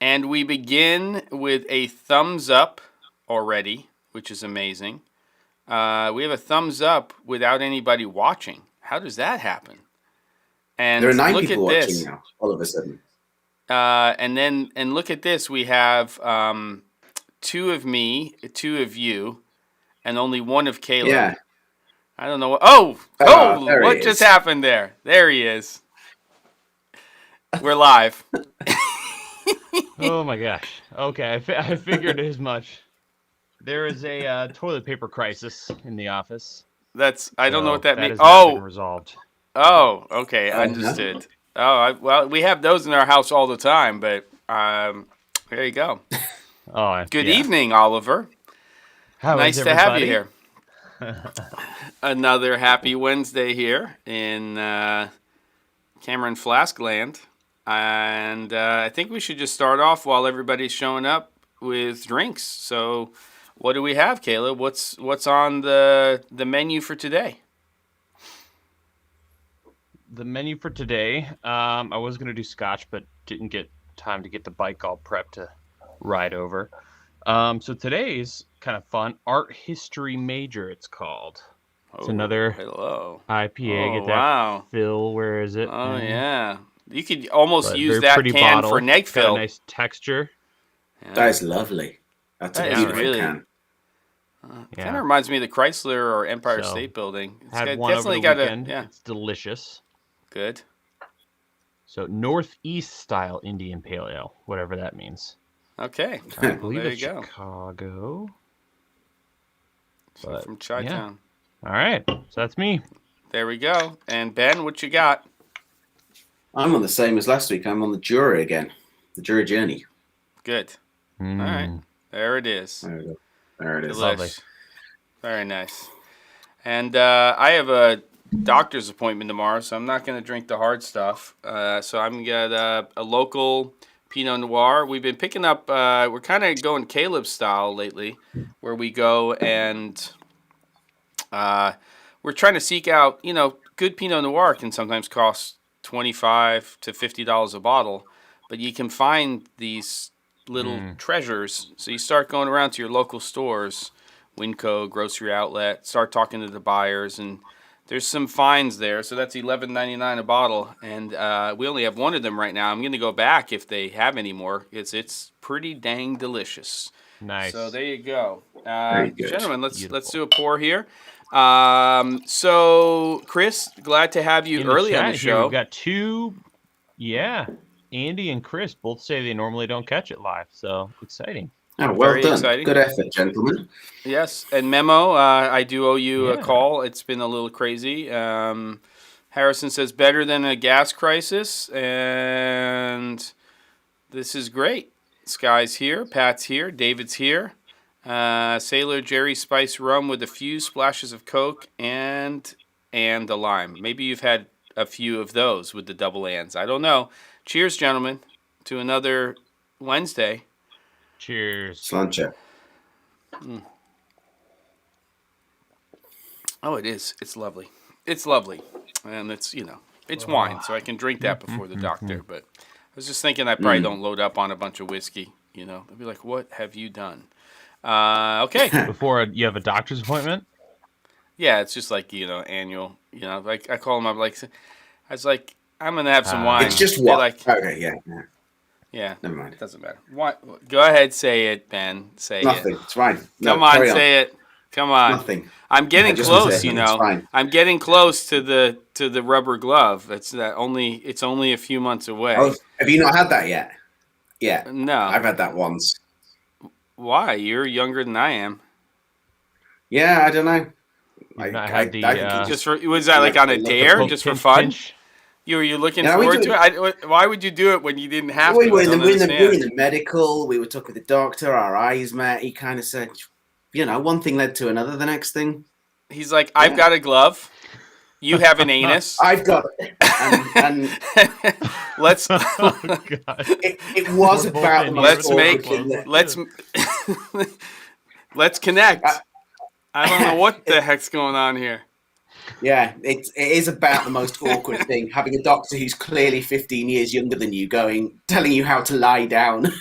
And we begin with a thumbs up already, which is amazing. We have a thumbs up without anybody watching. How does that happen? And there are 9 look people at watching this. now, all of a sudden. And look at this. We have 2 of me, 2 of you, and only 1 of Caleb. Yeah. I don't know what. Oh, what just happened there? There he is. We're live. Oh my gosh. Okay, I figured as much. There is a toilet paper crisis in the office. I don't know what that means. That has been resolved. Oh, okay, understood. Well, we have those in our house all the time, but there you go. Good evening, Oliver. Nice to have you here. Another happy Wednesday here in Cameron Flask Land. And I think we should just start off while everybody's showing up with drinks. So what do we have, Caleb? What's on the menu for today? The menu for today, I was going to do scotch, but didn't get time to get the bike all prepped to ride over. So today's kind of fun. Art History Major, it's called. It's another IPA. Get that, wow. Phil, where is it? Oh, yeah. You could almost use that can bottle. For neg fill. Got a nice texture. Yeah. That is lovely. That's a beautiful can. Kind of reminds me of the Chrysler or Empire State Building. It's had one over the weekend. It's delicious. Good. So Northeast style Indian Pale Ale, whatever that means. Okay. I believe it's Chicago. So from Chi-Town. Yeah. All right. So that's me. There we go. And Ben, what you got? I'm on the same as last week. I'm on the jury again. The jury journey. Good. All right. There it is. There it is. Lovely. Very nice. And I have a doctor's appointment tomorrow, so I'm not going to drink the hard stuff. So I'm going to get a local Pinot Noir. We've been picking up, we're kind of going Caleb style lately, where we go and we're trying to seek out, good Pinot Noir can sometimes cost $25 to $50 a bottle, but you can find these little treasures. So you start going around to your local stores, Winco, grocery outlet, start talking to the buyers, and there's some finds there. So that's $11.99 a bottle, and we only have one of them right now. I'm going to go back if they have any more. It's pretty dang delicious. Nice. So there you go, Very good. gentlemen. Let's do a pour here. So Chris, glad to have you early on the show. We've got 2, Andy and Chris both say they normally don't catch it live, so exciting. Oh, well Very done. exciting. Good effort, gentlemen. Yes, and Memo, I do owe you a call. It's been a little crazy. Harrison says better than a gas crisis, and this is great. Sky's here, Pat's here, David's here. Sailor Jerry Spice rum with a few splashes of Coke and a lime. Maybe you've had a few of those with the double ands. I don't know. Cheers, gentlemen, to another Wednesday. Cheers. Slancha. Oh, it is. It's lovely. It's lovely. And it's, it's wine, so I can drink that before the doctor. But I was just thinking I probably don't load up on a bunch of whiskey, They'll be like, what have you done? Okay. Before you have a doctor's appointment? Yeah, it's just like, annual, like I call them up, like, I was like, I'm going to have some wine. It's just what? Like, okay, yeah. Never mind. It doesn't matter. What? Go ahead, say it, Ben. Say Nothing. it. It's fine. Come on, say it. Come on. Nothing. I'm getting close, I'm getting close to the rubber glove. It's only a few months away. Oh, have you not had that yet? Yeah. No. I've had that once. Why? You're younger than I am. Yeah, I don't know. Was that like on a dare, just for fun? You were looking forward to it? Why would you do it when you didn't have to? We were in the medical. We were talking with the doctor. Our eyes met. He kind of said, one thing led to another. The next thing, he's like, "I've got a glove. You have an anus. I've got it." And let's. It was about the most let's connect. I don't know what the heck's going on here. Yeah, it is about the most awkward thing, having a doctor who's clearly 15 years younger than you telling you how to lie down.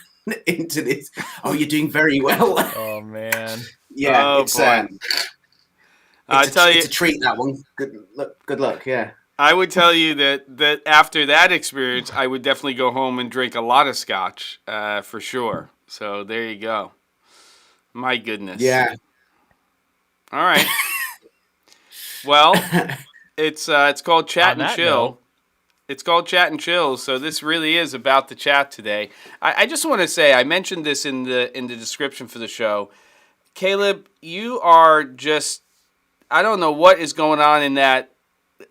into this. Oh, you're doing very well. Oh man. Yeah, Oh, it's boy. it's a treat, that one. Good luck. Yeah. I would tell you that after that experience, I would definitely go home and drink a lot of scotch, for sure. So there you go. My goodness. Yeah. All right. Well, it's called Chat On and that Chill. note- It's called Chat and Chill, so this really is about the chat today. I just want to say, I mentioned this in the description for the show. Caleb, you are just, I don't know what is going on in that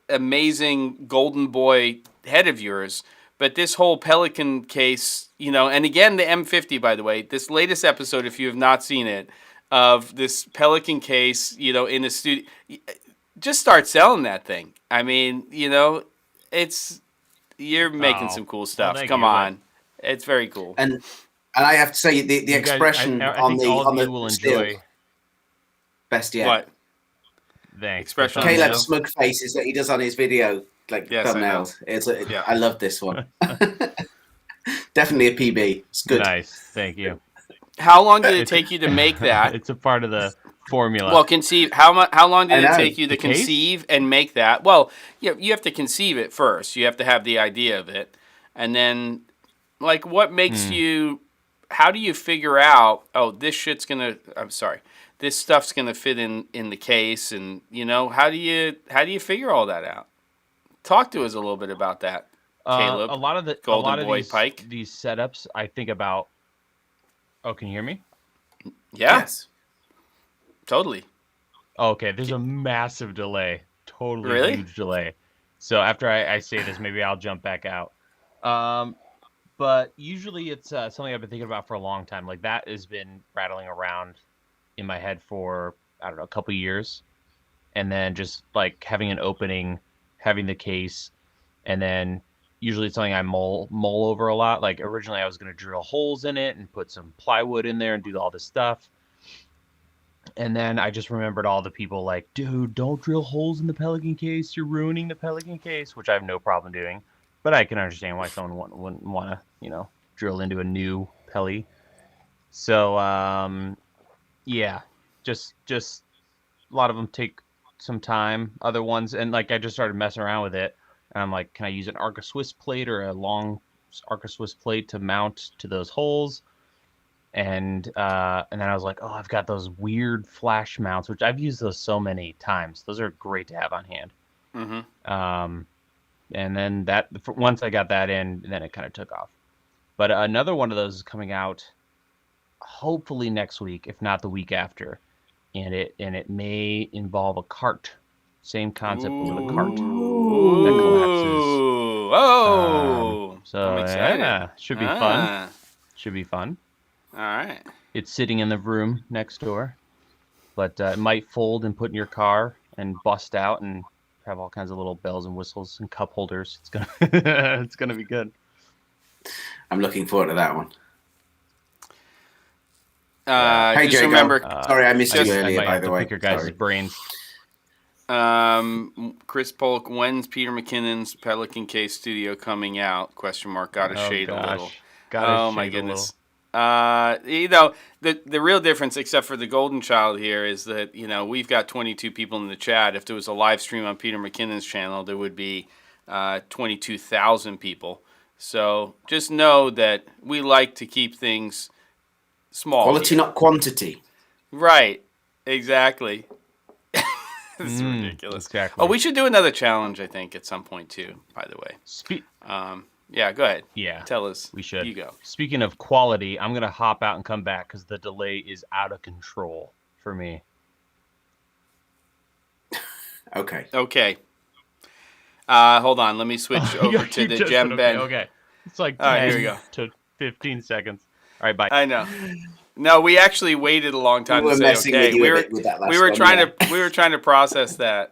amazing golden boy head of yours, but this whole Pelican case, and again, the M50, by the way, this latest episode, if you have not seen it, of this Pelican case, in a studio, just start selling that thing. I mean, you're making some cool stuff. thank Come you. on. It's very cool. And I have to say, the You guys- expression I on think the all on of you the will still, enjoy. best yet. What? Thanks. Expression The on thumbnail. Caleb's smug faces that he does on his video, like Yes, I know. thumbnails. Yeah. I love this one. Definitely a PB. It's good. Nice. Thank you. How long did it take you to make that? It's a part of the formula. Well, conceive. How long did I it know. take you to The case? conceive and make that? Well, you have to conceive it first. You have to have the idea of it, and then, like, what makes you? How do you figure out? Oh, this shit's gonna. I'm sorry. This stuff's gonna fit in the case, and how do you figure all that out? Talk to us a little bit about that, Caleb. a lot of Golden Boy these, Pike. these setups, I think about. Oh, can you hear me? Yeah, Yes. totally. Oh, okay, there's a massive delay. Totally Really? huge delay. So after I say this, maybe I'll jump back out. But usually it's something I've been thinking about for a long time. Like that has been rattling around in my head for, I don't know, a couple years. And then just like having an opening, having the case, and then usually it's something I mull over a lot. Like originally I was going to drill holes in it and put some plywood in there and do all this stuff. And then I just remembered all the people like, dude, don't drill holes in the Pelican case. You're ruining the Pelican case, which I have no problem doing. But I can understand why someone wouldn't want to, drill into a new Peli. So, yeah, just a lot of them take some time. Other ones, and like I just started messing around with it. And I'm like, can I use an Arca Swiss plate or a long Arca Swiss plate to mount to those holes? And then I was like, oh, I've got those weird flash mounts, which I've used those so many times. Those are great to have on hand. Mm-hmm. And then once I got that in, then it kind of took off. But another one of those is coming out hopefully next week, if not the week after. And it may involve a cart. Same concept with a cart that collapses. Oh, So I'm excited. yeah, should be fun. Should be fun. All right. It's sitting in the room next door, but it might fold and put in your car and bust out and have all kinds of little bells and whistles and cup holders. It's gonna it's gonna be good. I'm looking forward to that one. Just Jacob. remember, Sorry, I missed you I earlier, might by have the to way. pick your guys' Sorry. brains. Chris Polk, when's Peter McKinnon's Pelican Case Studio coming out? Question mark. Got to shade a little. Oh my goodness. The real difference, except for the golden child here, is that we've got 22 people in the chat. If there was a live stream on Peter McKinnon's channel, there would be 22,000 people. So just know that we like to keep things small. Quality, not quantity. Right. Exactly. This is ridiculous. Exactly. Oh, we should do another challenge, I think, at some point too. By the way. Yeah. Go ahead. Yeah. Tell us. We should. You go. Speaking of quality, I'm gonna hop out and come back because the delay is out of control for me. Okay. Okay. Hold on. Let me switch over to the Gem Ben. Okay. It's like All right, 10 here we go. to 15 seconds. All right, bye. I know. No, we actually waited a long time We to were say messing okay. with you a bit with that last we were one, trying yeah. to trying to process that.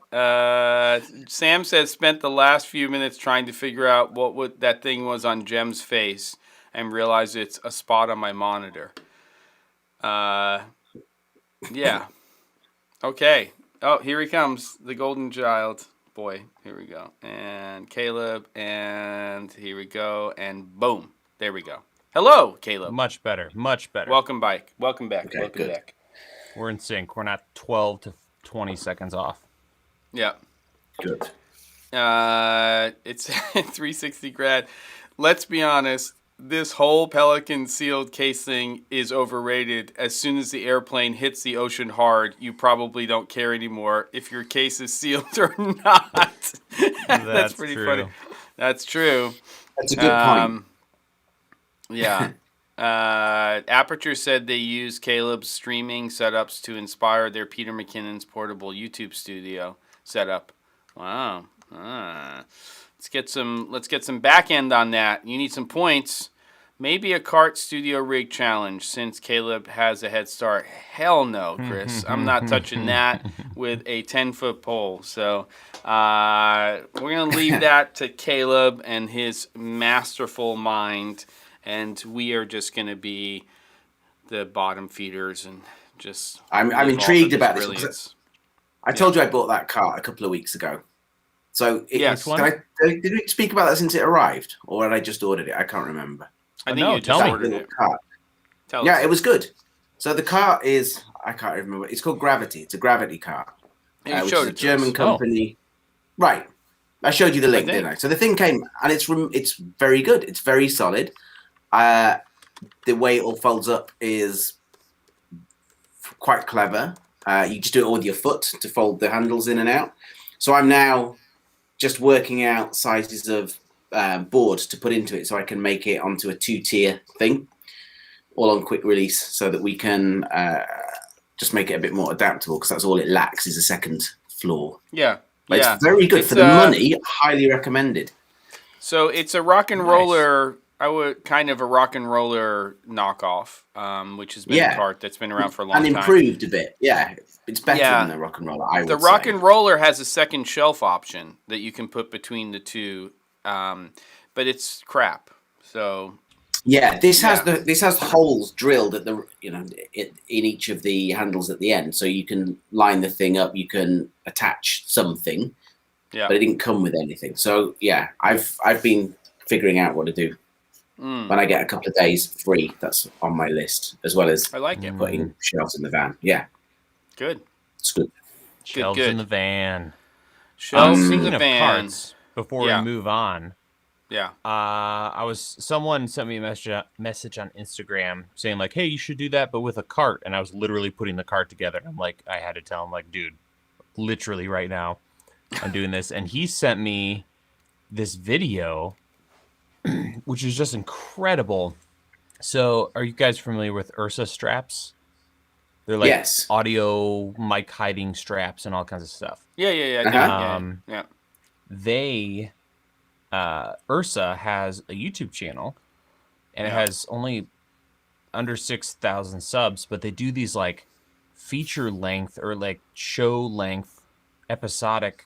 Sam says spent the last few minutes trying to figure out what that thing was on Gem's face and realized it's a spot on my monitor. Yeah. Okay. Oh, here he comes, the golden child. Boy, here we go. And Caleb, and here we go, and boom. There we go. Hello, Caleb. Much better. Much better. Welcome back. Welcome back. Okay, Welcome good. back. We're in sync. We're not 12 to 20 seconds off. Yeah. Good. It's 360 grad. Let's be honest. This whole Pelican sealed case thing is overrated. As soon as the airplane hits the ocean hard, you probably don't care anymore if your case is sealed or not. That's pretty true. funny. That's true. That's a good point. Yeah. Aperture said they use Caleb's streaming setups to inspire their Peter McKinnon's portable YouTube studio setup. Wow. Let's get some back end on that. You need some points. Maybe a cart studio rig challenge since Caleb has a head start. Hell no, Chris. I'm not touching that with a 10-foot pole. So we're going to leave that to Caleb and his masterful mind. And we are just going to be the bottom feeders and just... I'm intrigued about this. I told you I bought that cart a couple of weeks ago. So yes. Did we speak about that since it arrived? Or had I just ordered it? I can't remember. I think you just ordered it. Yeah, it was good. So the cart is, I can't remember. It's called Gravity. It's a Gravity cart. Which is a German company. Oh. Right. I showed you the link, didn't I? So the thing came, and it's very good. It's very solid. The way it all folds up is quite clever. You just do it all with your foot to fold the handles in and out. So I'm now just working out sizes of board to put into it so I can make it onto a 2-tier thing, all on quick release, so that we can just make it a bit more adaptable, because that's all it lacks is a second floor. Yeah. But it's very good for the money. Highly recommended. So it's a rock and roller. I would kind of a rock and roller knockoff, which has been a cart that's been around for a long time. And improved a bit. Yeah. It's better than the rock and roller, The rock and roller has a second shelf option that you can put between the two, but it's crap. So yeah, this has holes drilled at the in each of the handles at the end, so you can line the thing up. You can attach something, but it didn't come with anything. So yeah, I've been figuring out what to do. When I get a couple of days free, that's on my list, as well as I like it. Putting shelves in the van. Yeah. Good. It's good. Shelves in the van. Shelves in the van. Carts, before we move on. Yeah. Someone sent me a message on Instagram saying like, "Hey, you should do that, but with a cart." And I was literally putting the cart together. I'm like, I had to tell him like, dude, literally right now, I'm doing this. And he sent me this video, which is just incredible. So, are you guys familiar with Ursa straps? They're like audio mic hiding straps and all kinds of stuff. Yeah. They, Ursa has a YouTube channel, and it has only under 6,000 subs, but they do these like feature length or like show length episodic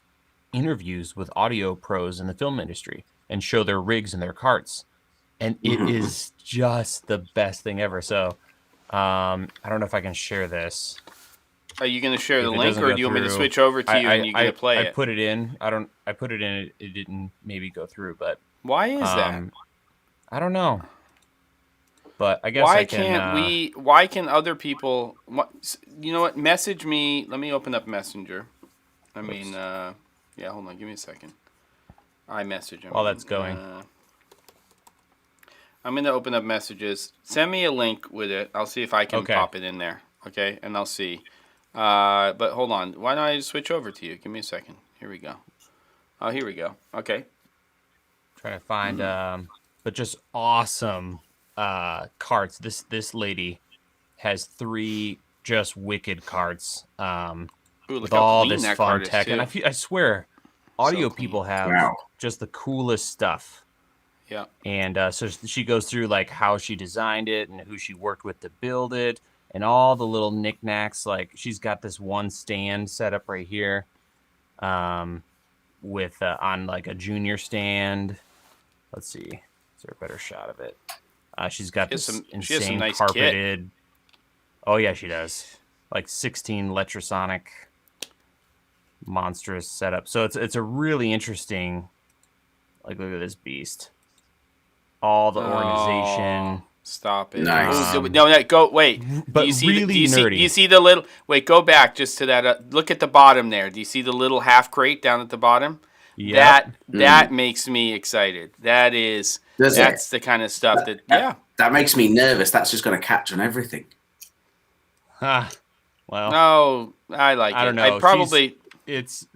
interviews with audio pros in the film industry and show their rigs and their carts. And it is just the best thing ever. So, I don't know if I can share this. Are you going to share the link, or do you want me to switch over to you and you're going to play it? I put it in. I put it in. It didn't maybe go through, but why is that? I don't know. But I guess why can other people? You know what? Message me. Let me open up Messenger. Hold on. Give me a second. iMessage. While that's going. I'm going to open up messages. Send me a link with it. I'll see if I can pop it in there. Okay, and I'll see. But hold on. Why don't I just switch over to you? Give me a second. Here we go. Oh, here we go. Okay. Trying to find, but just awesome carts. This lady has 3 just wicked carts with all this fun tech. And I swear, audio people have just the coolest stuff. Yeah. And so she goes through like how she designed it and who she worked with to build it and all the little knickknacks. Like she's got this one stand set up right here with on like a junior stand. Let's see. Is there a better shot of it? She's got this insane nice carpeted. Kit. Oh, yeah, she does. Like 16 Letrasonic monstrous setup. So it's a really interesting, like, look at this beast. All the organization, Stop it. Nice. No, go. Wait. But do you see really nerdy. Do you see the little? Wait, go back just to that. Look at the bottom there. Do you see the little half crate down at the bottom? Yep. That makes me excited. That's the kind of stuff that makes me nervous. That's just going to catch on everything. Well, no, I like it. I don't know. I'd probably. It's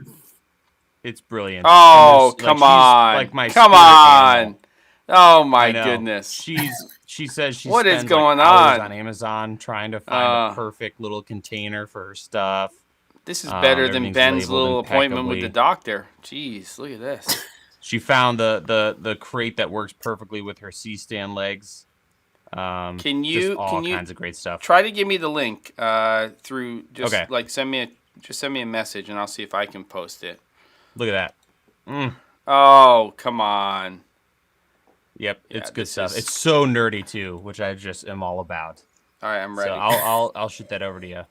brilliant. Oh, come on! Like my come on! Animal. Oh my goodness! She says she what spends is going hours on Amazon trying to find a perfect little container for her stuff. This is better than Ben's little appointment with the doctor. Jeez, look at this. She found the crate that works perfectly with her C-stand legs. Can you kinds of great stuff. Try to give me the link through send me a message and I'll see if I can post it. Look at that. Oh, come on. Yep, it's good stuff. It's so nerdy too, which I just am all about. All right, I'm ready. So I'll shoot that over to you.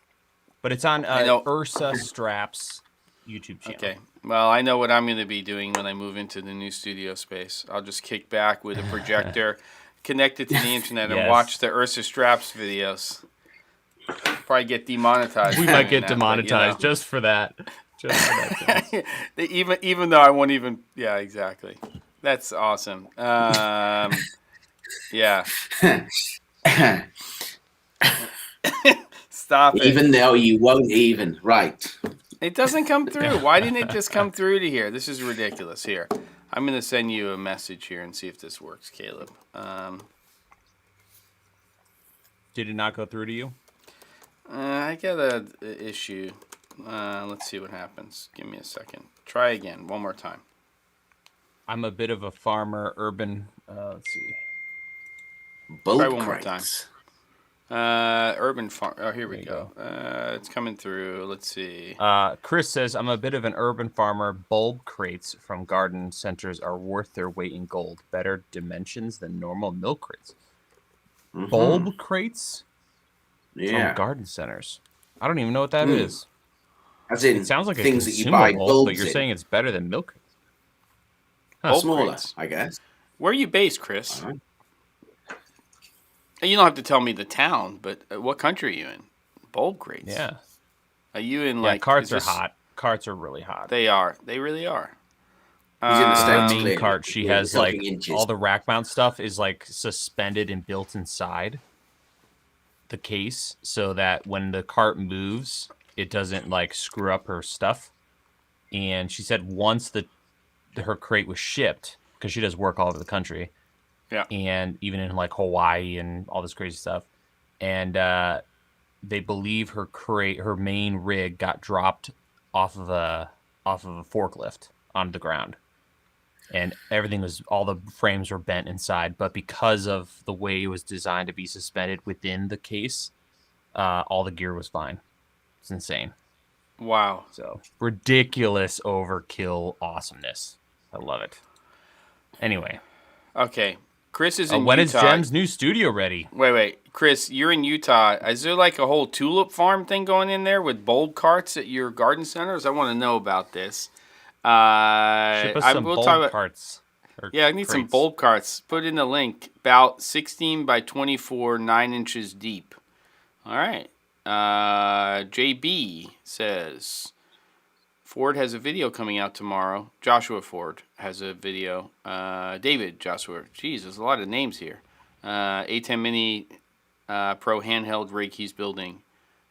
But it's on Ursa Strap's YouTube channel. Okay. Well, I know what I'm going to be doing when I move into the new studio space. I'll just kick back with a projector, connect it to the internet, and watch the Ursa Straps videos. Probably get demonetized. We might get demonetized just for that. Just for that. even though I won't even. Yeah, exactly. That's awesome. Yeah. Stop it. Even though you won't even. Right. It doesn't come through. Why didn't it just come through to here? This is ridiculous. Here. I'm going to send you a message here and see if this works, Caleb. Did it not go through to you? I got an issue. Let's see what happens. Give me a second. Try again. One more time. I'm a bit of a farmer, urban. Let's see. Try one more time. Urban farm. Oh, here we go. It's coming through. Let's see. Chris says, I'm a bit of an urban farmer. Bulb crates from garden centers are worth their weight in gold. Better dimensions than normal milk crates. Bulb crates? From garden centers. I don't even know what that is. As in, it sounds like things a that you buy bulbs but you're saying it's better than milk crates. Smaller, crates. I guess. Where are you based, Chris? You don't have to tell me the town, but what country are you in? Bulb crates. Yeah. Are you in carts are hot. Carts are really hot. They are. They really are. He's in the States. Main cart, she has all the rack mount stuff is suspended and built inside the case so that when the cart moves, it doesn't screw up her stuff. And she said once her crate was shipped, because she does work all over the country. Yeah. And even in Hawaii and all this crazy stuff. And they believe her main rig got dropped off of a forklift onto the ground. And all the frames were bent inside, but because of the way it was designed to be suspended within the case, all the gear was fine. It's insane. Wow. So ridiculous overkill awesomeness. I love it. Anyway. Okay. Chris is in when Utah. Is Jem's new studio ready? Wait. Chris, you're in Utah. Is there a whole tulip farm thing going in there with bulb carts at your garden centers? I want to know about this. Ship us some bulb carts. Yeah, I need some bulb carts. Put in the link. About 16 by 24, 9 inches deep. All right. JB says, Ford has a video coming out tomorrow. Joshua Ford has a video. David Joshua. Jeez, there's a lot of names here. A10 Mini Pro handheld rig he's building.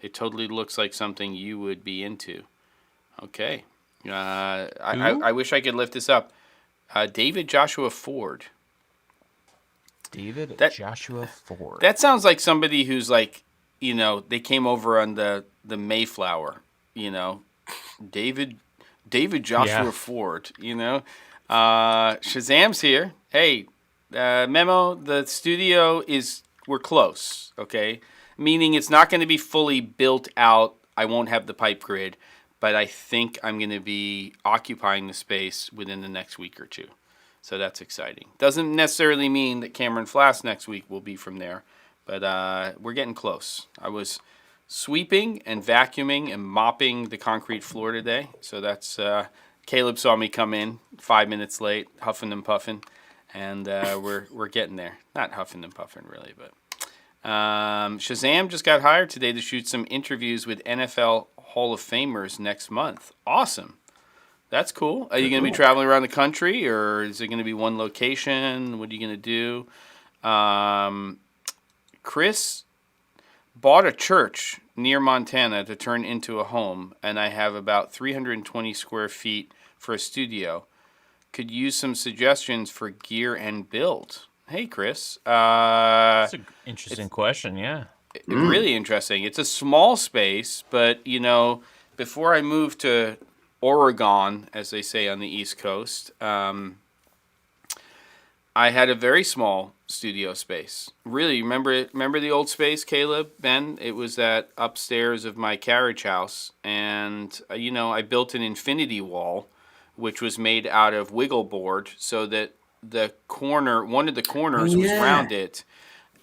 It totally looks like something you would be into. Okay. I wish I could lift this up. David Joshua Ford. Joshua Ford. That sounds like somebody who's they came over on the Mayflower, David Joshua Ford, Shazam's here. Hey, Memo, the studio we're close, okay? Meaning it's not going to be fully built out. I won't have the pipe grid, but I think I'm going to be occupying the space within the next week or two. So that's exciting. Doesn't necessarily mean that Cameron Flass next week will be from there, but we're getting close. I was sweeping and vacuuming and mopping the concrete floor today. So that's Caleb saw me come in 5 minutes late, huffing and puffing, and we're getting there. Not huffing and puffing really, but Shazam just got hired today to shoot some interviews with NFL Hall of Famers next month. Awesome. That's cool. Are you going to be traveling around the country, or is it going to be one location? What are you going to do? Chris bought a church near Montana to turn into a home, and I have about 320 square feet for a studio. Could use some suggestions for gear and build. Hey, Chris. That's an interesting question, yeah. Really interesting. It's a small space, but, before I moved to Oregon, as they say on the East Coast, I had a very small studio space. Really, remember the old space, Caleb, Ben? It was that upstairs of my carriage house, and, I built an infinity wall, which was made out of wiggle board, so that one of the corners was rounded.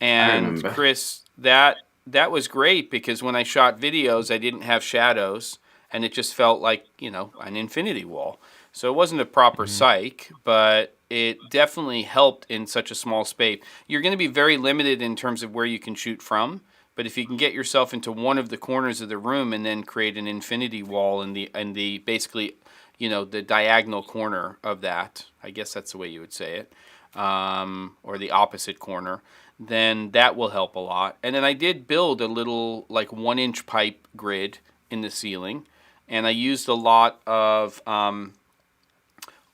And Chris, that was great, because when I shot videos, I didn't have shadows, and it just felt like, an infinity wall. So it wasn't a proper psych, but it definitely helped in such a small space. You're going to be very limited in terms of where you can shoot from, but if you can get yourself into one of the corners of the room and then create an infinity wall in the basically, the diagonal corner of that, I guess that's the way you would say it, or the opposite corner, then that will help a lot. And then I did build a little 1-inch pipe grid in the ceiling, and I used a lot of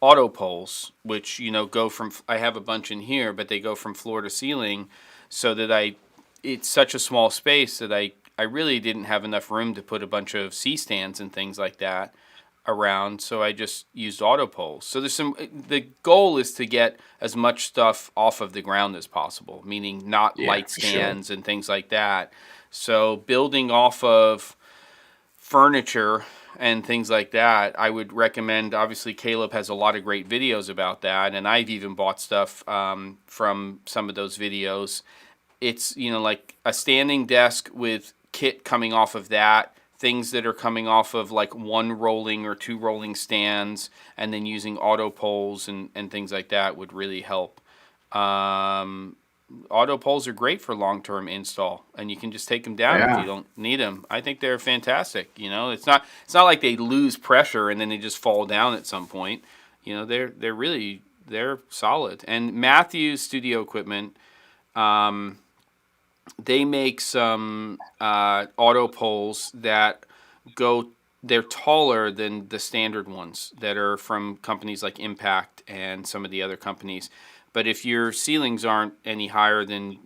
auto poles, which go from, I have a bunch in here, but they go from floor to ceiling, so that it's such a small space that I really didn't have enough room to put a bunch of C-stands and things like that around, so I just used auto poles. So the goal is to get as much stuff off of the ground as possible, meaning not light stands and things like that. So building off of furniture and things like that, I would recommend, obviously Caleb has a lot of great videos about that, and I've even bought stuff from some of those videos. It's, like a standing desk with kit coming off of that, things that are coming off of 1 rolling or 2 rolling stands, and then using auto poles and things like that would really help. Auto poles are great for long-term install, and you can just take them down if you don't need them. I think they're fantastic. It's not like they lose pressure and then they just fall down at some point. They're solid. And Matthews Studio Equipment, they make some auto poles that they're taller than the standard ones that are from companies like Impact and some of the other companies. But if your ceilings aren't any higher than,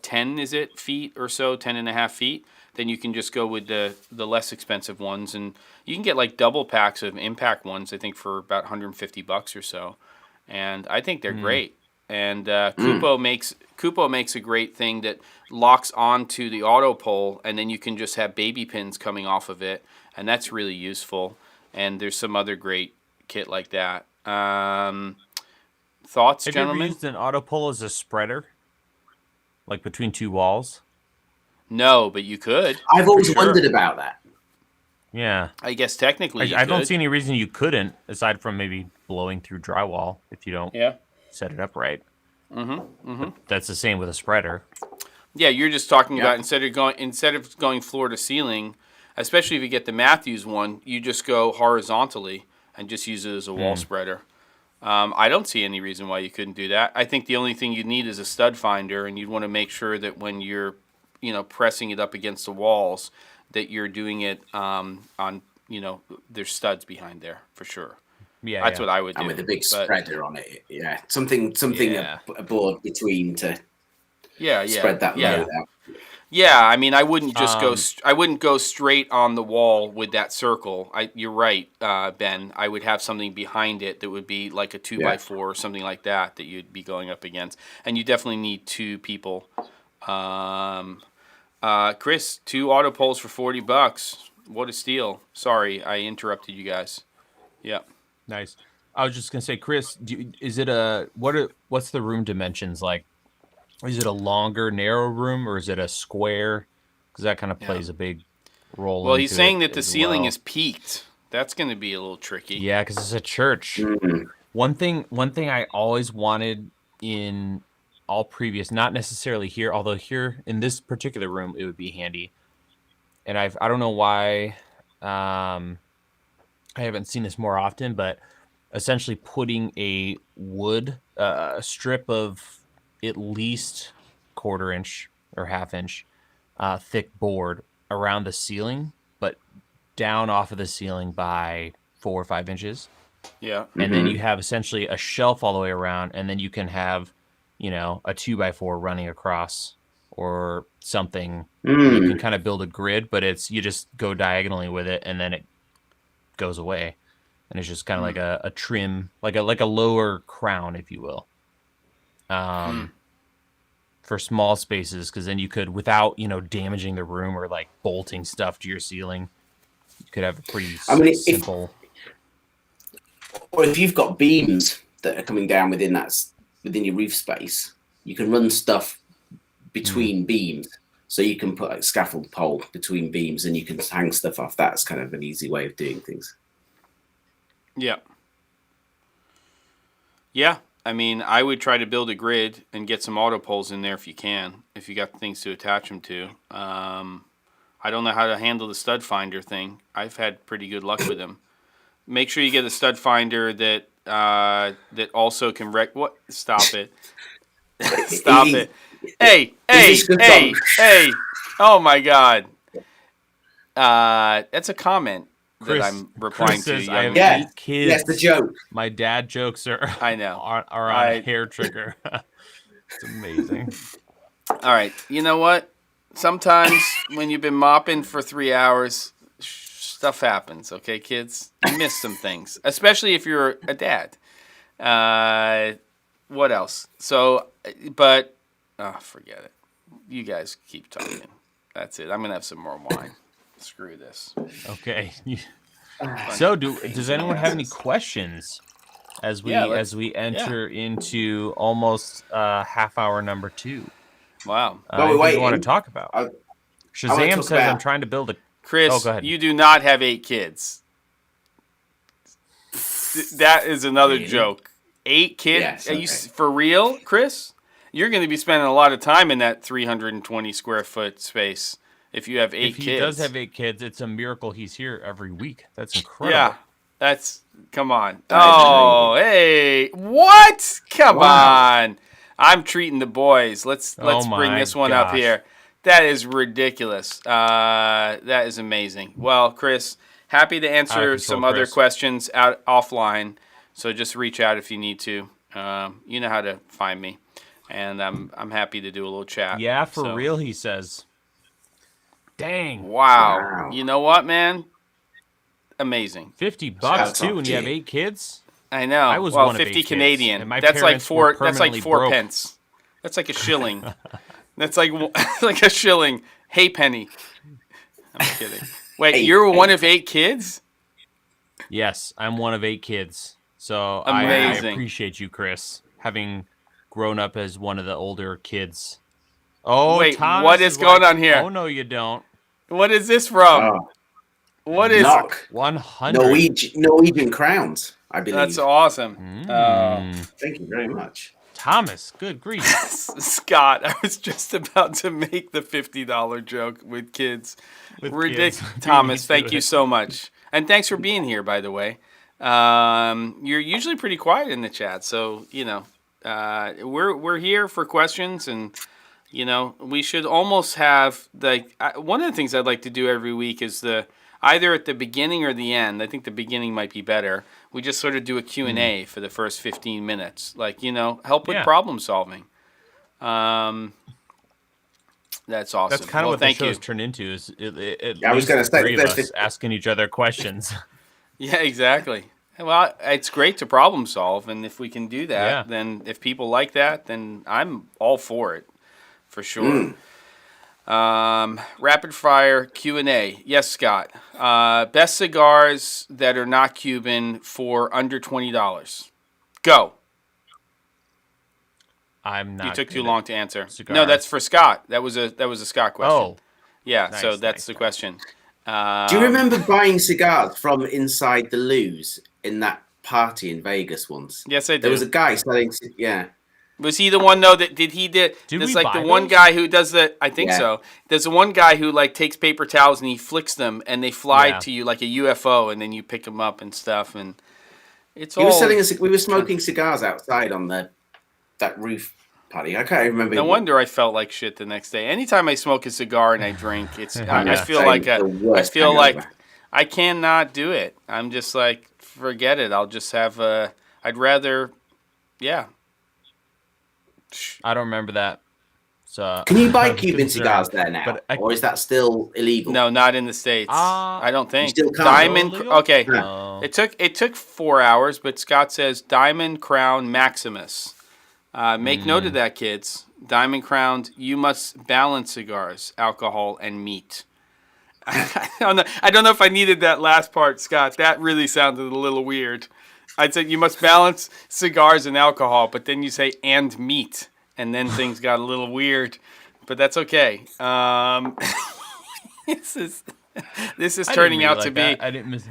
10 is it, feet or so, 10 and a half feet, then you can just go with the less expensive ones. And you can get double packs of Impact ones, I think, for about $150 or so. And I think they're great. And Kupo makes a great thing that locks onto the auto pole, and then you can just have baby pins coming off of it, and that's really useful. And there's some other great kit like that. Thoughts, gentlemen? Have you ever used an auto pole as a spreader, between 2 walls? No, but you could. I've always wondered about that. Yeah, I guess technically I don't see any reason you couldn't, aside from maybe blowing through drywall if you don't set it up right. That's the same with a spreader. Yeah, you're just talking about instead of going floor to ceiling, especially if you get the Matthews one, you just go horizontally and just use it as a wall spreader. I don't see any reason why you couldn't do that. I think the only thing you need is a stud finder, and you'd want to make sure that when you're, pressing it up against the walls, that you're doing it on, there's studs behind there for sure. Yeah, that's what I would do. And with a big spreader on it, something a board between to spread that load out. Yeah, I mean, I wouldn't just I wouldn't go straight on the wall with that circle. You're right, Ben. I would have something behind it that would be like a 2x4 or something like that you'd be going up against. And you definitely need 2 people. Chris, 2 auto poles for $40. What a steal! Sorry, I interrupted you guys. Yeah. Nice. I was just gonna say, Chris, what's the room dimensions like? Is it a longer, narrow room, or is it a square? Because that kind of plays a big role. Well, he's saying that the ceiling is peaked. That's going to be a little tricky. Yeah, because it's a church. Mm-hmm. One thing I always wanted in all previous, not necessarily here, although here in this particular room, it would be handy. And I don't know why I haven't seen this more often, but essentially putting a wood strip of at least 1/4 inch or 1/2 inch thick board around the ceiling, but down off of the ceiling by 4 or 5 inches. Yeah. And then you have essentially a shelf all the way around, and then you can have, you know, a 2x4 running across or something. You can kind of build a grid, but you just go diagonally with it, and then it goes away. And it's just kind of like a trim, like a lower crown, if you will. For small spaces, because then you could, without, you know, damaging the room or like bolting stuff to your ceiling, you could have a pretty simple. Or if you've got beams that are coming down within your roof space, you can run stuff between beams. So you can put like scaffold pole between beams, and you can hang stuff off. That's kind of an easy way of doing things. Yeah. Yeah. I mean, I would try to build a grid and get some auto poles in there if you can, if you got things to attach them to. I don't know how to handle the stud finder thing. I've had pretty good luck with them. Make sure you get a stud finder that also can what? Stop it! Stop it! Hey! Oh my God! That's a comment Chris, that I'm replying Chris to. I have 8 kids. Yes, the joke. My dad jokes are I know are on a hair trigger. It's amazing. All right, you know what? Sometimes when you've been mopping for 3 hours, stuff happens. Okay, kids, you miss some things, especially if you're a dad. What else? So, but forget it. You guys keep talking. That's it. I'm gonna have some more wine. Screw this. Okay. So, does anyone have any questions as we enter into almost half hour number 2? Wow. What do you want to talk about? Shazam says I'm trying to build a. Chris, go ahead. You do not have 8 kids. That is another joke. 8 kids? Yes, Are you for real, Chris? You're going to be spending a lot of time in that 320 square foot space if you have 8 kids. If he does have 8 kids, it's a miracle he's here every week. That's incredible. Yeah, come on. Oh, hey, what? Come on. I'm treating the boys. Let's bring this one up here. That is ridiculous. That is amazing. Well, Chris, happy to answer some other questions offline. So just reach out if you need to. You know how to find me, and I'm happy to do a little chat. Yeah, for real, he says. Dang. Wow. You know what, man? Amazing. $50 too when you have 8 kids. I know. I was well, one 50 of Canadian. And my that's like parents were That's like 4 broke. pence. That's like a shilling. That's like a shilling. Hey penny. I'm kidding. Wait, you're one of 8 kids? Yes, I'm one of 8 kids. So amazing. I appreciate you, Chris, having grown up as one of the older kids. Oh, wait, Thomas what is going on here? Oh no, you don't. What is this from? What is Knock. 100 Norwegian crowns, I believe. That's awesome. Thank you very much. Thomas, good grief. Scott, I was just about to make the $50 joke with kids. Ridiculous. Thomas, thank you so much. And thanks for being here, by the way. You're usually pretty quiet in the chat, so, you know, we're here for questions, and, you know, we should almost have, one of the things I'd like to do every week is either at the beginning or the end. I think the beginning might be better. We just sort of do a Q&A for the first 15 minutes. Like, you know, help with problem solving. That's awesome. That's kind of what the show's turned into. Is I was going to say, 3 of us asking each other questions. Yeah, exactly. Well, it's great to problem solve, and if we can do that, then if people like that, then I'm all for it, for sure. Rapid fire Q&A. Yes, Scott. Best cigars that are not Cuban for under $20. Go. I'm not. You took too long to answer. Cigars. No, that's for Scott. That was a Scott question. Oh. Yeah, nice, so that's the question. Do you remember buying cigars from inside the Loos in that party in Vegas once? Yes, I do. There was a guy selling, Was he the one though that did there's like the one guy who does the I think so. There's the one guy who like takes paper towels and he flicks them and they fly to you like a UFO and then you pick them up and stuff and it's all. He was selling us. We were smoking cigars outside on that roof party. I can't even remember. No wonder I felt like shit the next day. Anytime I smoke a cigar and I drink, it's I feel like I cannot do it. I'm just like forget it. I'll just have I'd rather I don't remember that. So can you buy Cuban cigars there now, or is that still illegal? No, not in the States. I don't think. You still can't. Diamond. Okay, it took 4 hours, but Scott says Diamond Crown Maximus. Make note of that, kids. Diamond Crown. You must balance cigars, alcohol, and meat. I don't know if I needed that last part, Scott. That really sounded a little weird. I'd say you must balance cigars and alcohol, but then you say and meat, and then things got a little weird. But that's okay. This is turning out to be. I didn't miss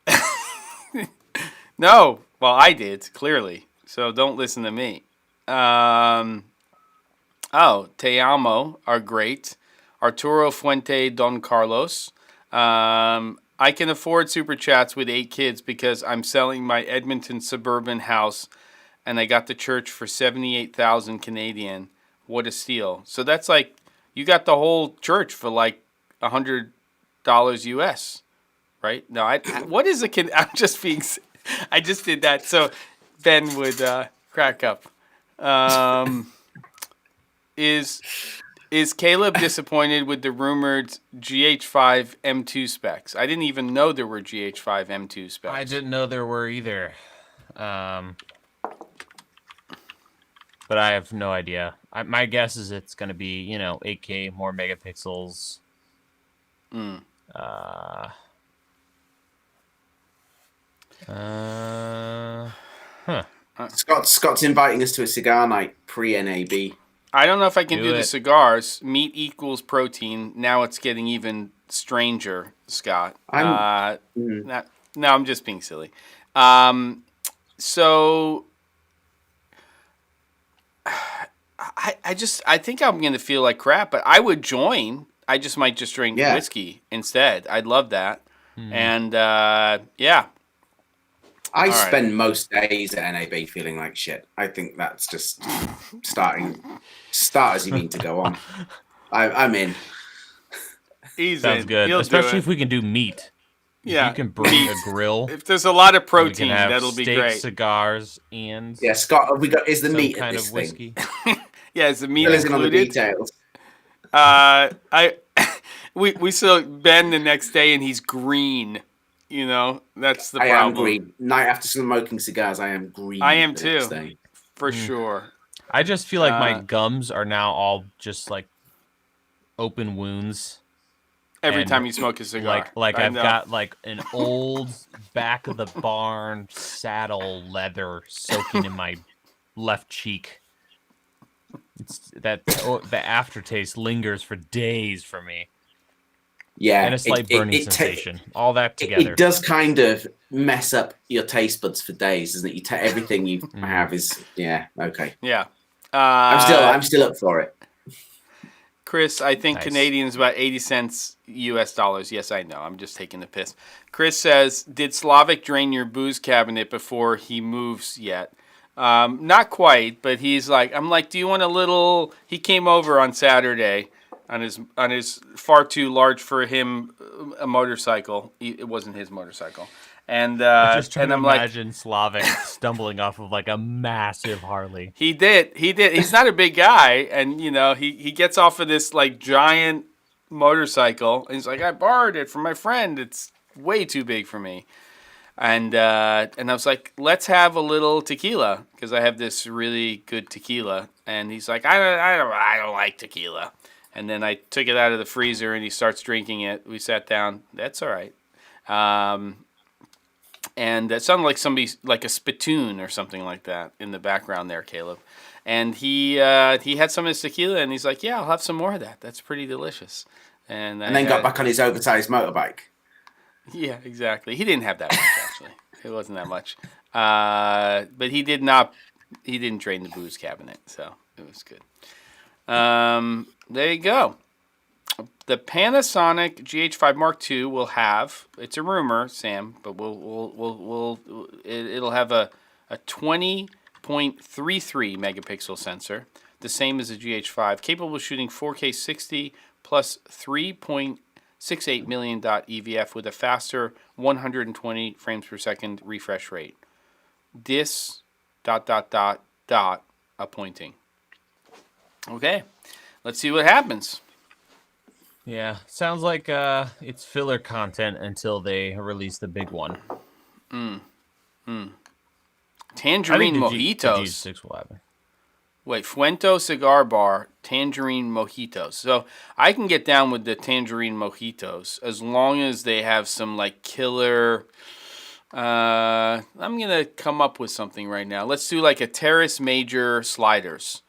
it. No, well I did clearly. So don't listen to me. Te amo are great. Arturo Fuente Don Carlos. I can afford super chats with 8 kids because I'm selling my Edmonton suburban house and I got the church for 78,000 Canadian. What a steal. So that's like, you got the whole church for like $100 US, right? No, what is I'm just being, I just did that so Ben would crack up. Is Caleb disappointed with the rumored GH5 M2 specs? I didn't even know there were GH5 M2 specs. I didn't know there were either. But I have no idea. My guess is it's going to be, 8K, more megapixels. Scott's inviting us to a cigar night pre-NAB. I don't know if I can do the cigars. Meat equals protein. Now it's getting even stranger, Scott. No, I'm just being silly. So I think I'm going to feel like crap, but I would join. I just might just drink whiskey instead. I'd love that. And I spend most days at NAB feeling like shit. I think that's just start as you mean to go on. I'm in. He's Sounds in. good. He'll especially if we can do meat. Yeah. If you can bring a grill. If there's a lot of protein, we can have that'll be steak, great. Cigars, and Scott, is the some meat kind at this of whiskey. Yeah, is the meat included? On the included? details. We saw Ben the next day and he's green. That's the problem. I am green. Night after smoking cigars, I am green. I am too, for sure. I just feel like my gums are now all just like open wounds. Every time you smoke a cigar. Like I've got like an old back of the barn saddle leather soaking in my left cheek. It's the aftertaste lingers for days for me. Yeah, and a slight burning sensation. All that together. It does kind of mess up your taste buds for days, doesn't it? Everything you have is okay. Yeah, I'm still up for it. Chris, I think Canadian is about 80 cents US dollars. Yes, I know. I'm just taking the piss. Chris says, "Did Slavic drain your booze cabinet before he moves yet?" Not quite, but he's like, I'm like, do you want a little? He came over on Saturday. On his far too large for him a motorcycle. It wasn't his motorcycle, and just trying and to I'm like, imagine Slavic stumbling off of like a massive Harley. He did. He's not a big guy, and he gets off of this like giant motorcycle, and he's like, I borrowed it from my friend. It's way too big for me, and I was like, let's have a little tequila because I have this really good tequila, and he's like, I don't like tequila. And then I took it out of the freezer, and he starts drinking it. We sat down. That's all right. And that sounded like somebody, like a spittoon or something like that in the background there, Caleb. And he had some of his tequila, and he's like, yeah, I'll have some more of that. That's pretty delicious. And then got back on his oversized motorbike. Yeah, exactly. He didn't have that much, actually. It wasn't that much. But he did not He didn't drain the booze cabinet, so it was good. There you go. The Panasonic GH5 Mark II will have, it's a rumor, Sam, but it'll have a 20.33 megapixel sensor, the same as the GH5, capable of shooting 4K 60 plus 3.68 million dot EVF with a faster 120 frames per second refresh rate. This ... appointing. Okay, let's see what happens. Yeah, sounds like it's filler content until they release the big one. Tangerine mojitos. The G6 will happen. Wait, Fuento Cigar Bar, Tangerine Mojitos. So I can get down with the Tangerine Mojitos as long as they have some like killer... I'm going to come up with something right now. Let's do like a Terrace Major sliders.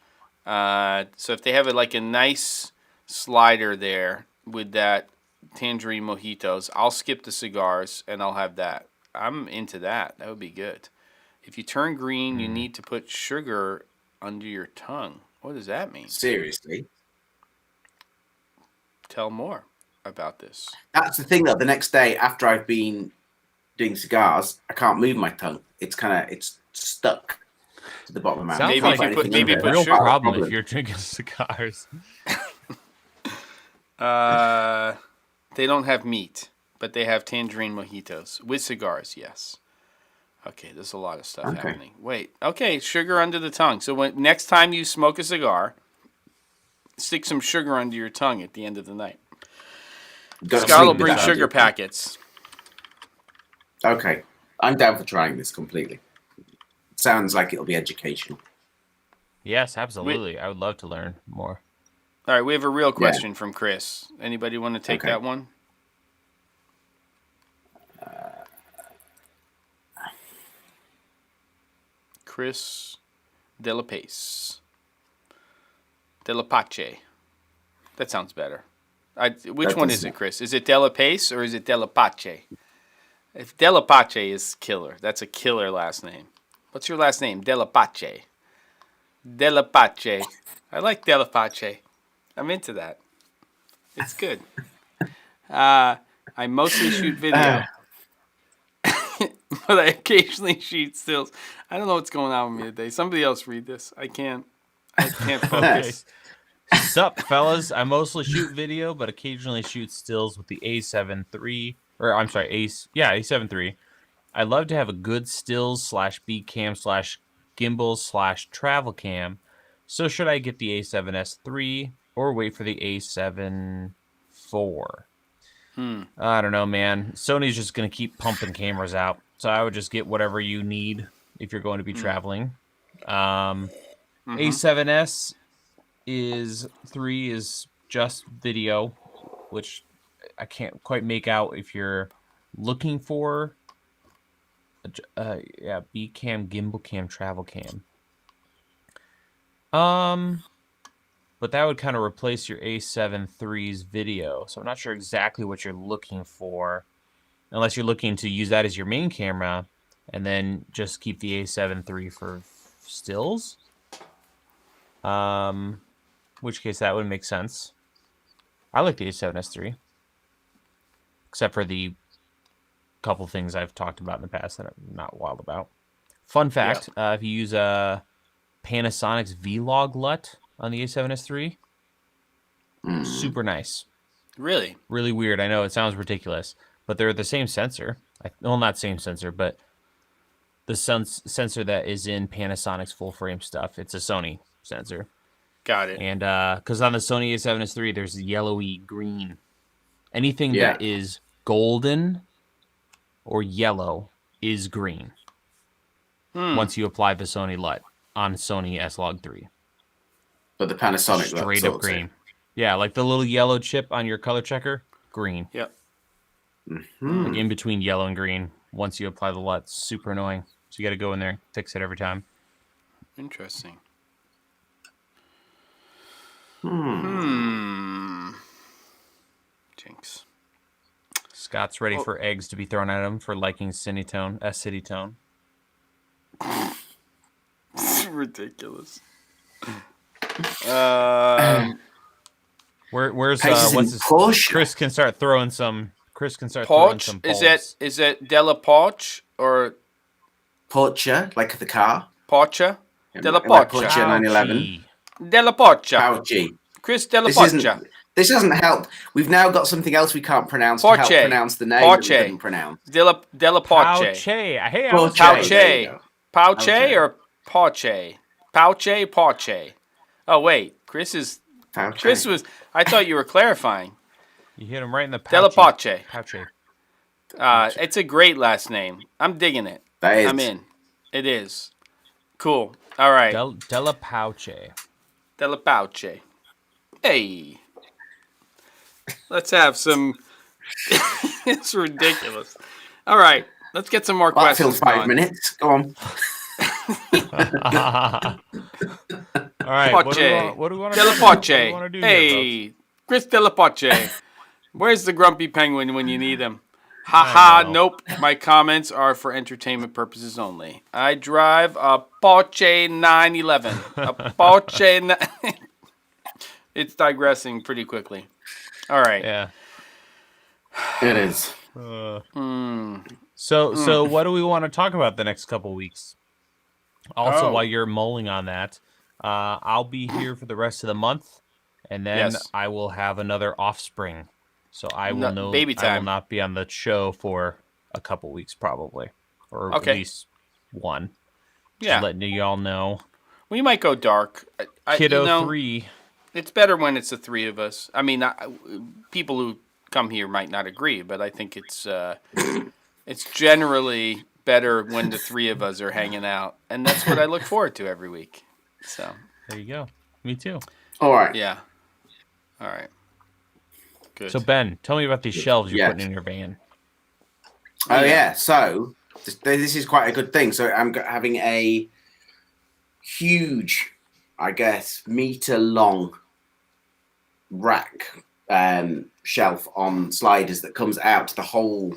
So if they have like a nice slider there with that Tangerine Mojitos, I'll skip the cigars and I'll have that. I'm into that. That would be good. If you turn green, you need to put sugar under your tongue. What does that mean? Seriously? Tell more about this. That's the thing, though. The next day, after I've been doing cigars, I can't move my tongue. It's stuck to the bottom of my mouth. Sounds like maybe put a real problem if you're drinking cigars. They don't have meat, but they have Tangerine Mojitos with cigars. Yes. Okay, there's a lot of stuff happening. Wait. Okay, sugar under the tongue. So next time you smoke a cigar, stick some sugar under your tongue at the end of the night. Scott will bring sugar packets. Okay, I'm down for trying this completely. Sounds like it'll be educational. Yes, absolutely. I would love to learn more. All right, we have a real question from Chris. Anybody want to take that one? Chris Delapace. Delapace. That sounds better. Which one is it, Chris? Is it Delapace or is it Delapace? If Delapace is killer, that's a killer last name. What's your last name? Delapace. Delapace. I like Delapace. I'm into that. It's good. I mostly shoot video. But I occasionally shoot stills. I don't know what's going on with me today. Somebody else read this. I can't focus. Sup, fellas. I mostly shoot video, but occasionally shoot stills with the A7 III. Or, I'm sorry, A7 III. I love to have a good stills / B cam / gimbal / travel cam. So should I get the A7S III or wait for the A7 IV? I don't know, man. Sony's just going to keep pumping cameras out. So I would just get whatever you need if you're going to be traveling. A7S III is just video, which I can't quite make out if you're looking for B cam, gimbal cam, travel cam. But that would kind of replace your A7 III's video. So I'm not sure exactly what you're looking for, unless you're looking to use that as your main camera and then just keep the A7 III for stills. In which case that would make sense. I like the A7S III, except for the couple things I've talked about in the past that I'm not wild about. Fun fact, if you use Panasonic's Vlog LUT on the A7S III, super nice. Really? Really weird. I know it sounds ridiculous, but they're the same sensor. Well, not same sensor, but the sensor that is in Panasonic's full frame stuff. It's a Sony sensor. Got it. And because on the Sony A7S III, there's yellowy green. Anything that is golden or yellow is green. Once you apply the Sony LUT on Sony S-Log 3. But the Panasonic straight up green. Yeah, like the little yellow chip on your color checker, green. Yep. Like in between yellow and green. Once you apply the LUT, super annoying. So you got to go in there, fix it every time. Interesting. Jinx. Scott's ready for eggs to be thrown at him for liking City Tone. Ridiculous. Where's Cases what's in his Porsche. Chris can start throwing some throwing Porsche? some Is polls. that Della Porsche or Porsche, like the car. Porsche? Della Like Porsche. Porsche 911. Della Porsche. Pouchy. Chris Della This Porsche. This doesn't help. We've now got something else we can't pronounce to help Porsche. pronounce the name Porsche. that we couldn't pronounce. Della Porsche. Hey, I Porsche. was There you Pouche. go. Pouche or Porsche? Pouche, Porsche. Oh wait, Chris was. I thought you were clarifying. You hit him right in the pouch. Della Porsche. Pouche. It's a great last name. I'm digging it. That is. I'm in. It is. Cool. All right. Della Pouche. Della Pouche. Hey. Let's have some. It's ridiculous. All right. Let's get some more Well, that questions. feels 5 minutes. Go on. All right. Poche. What do we want to Della do? What do we Poche. wanna do Hey. here, Chris Della Poche. Where's the grumpy penguin when you need him? Haha, know. nope. My comments are for entertainment purposes only. I drive a Porsche 911. A Porsche. It's digressing pretty quickly. All right. Yeah. It is. So what do we want to talk about the next couple weeks? Also, while you're mulling on that, I'll be here for the rest of the month, and then I will have another offspring. So I will baby time. I will not be on the show for a couple weeks probably, or at least one. Just letting y'all know. We might go dark. Kiddo 3. It's better when it's the three of us. I mean, people who come here might not agree, but I think it's generally better when the three of us are hanging out, and that's what I look forward to every week. So there you go. Me too. All right. Yeah. All right. Good. So Ben, tell me about these shelves you're putting in your van. Oh yeah. So this is quite a good thing. So I'm having a huge, I guess, meter-long rack shelf on sliders that comes out the whole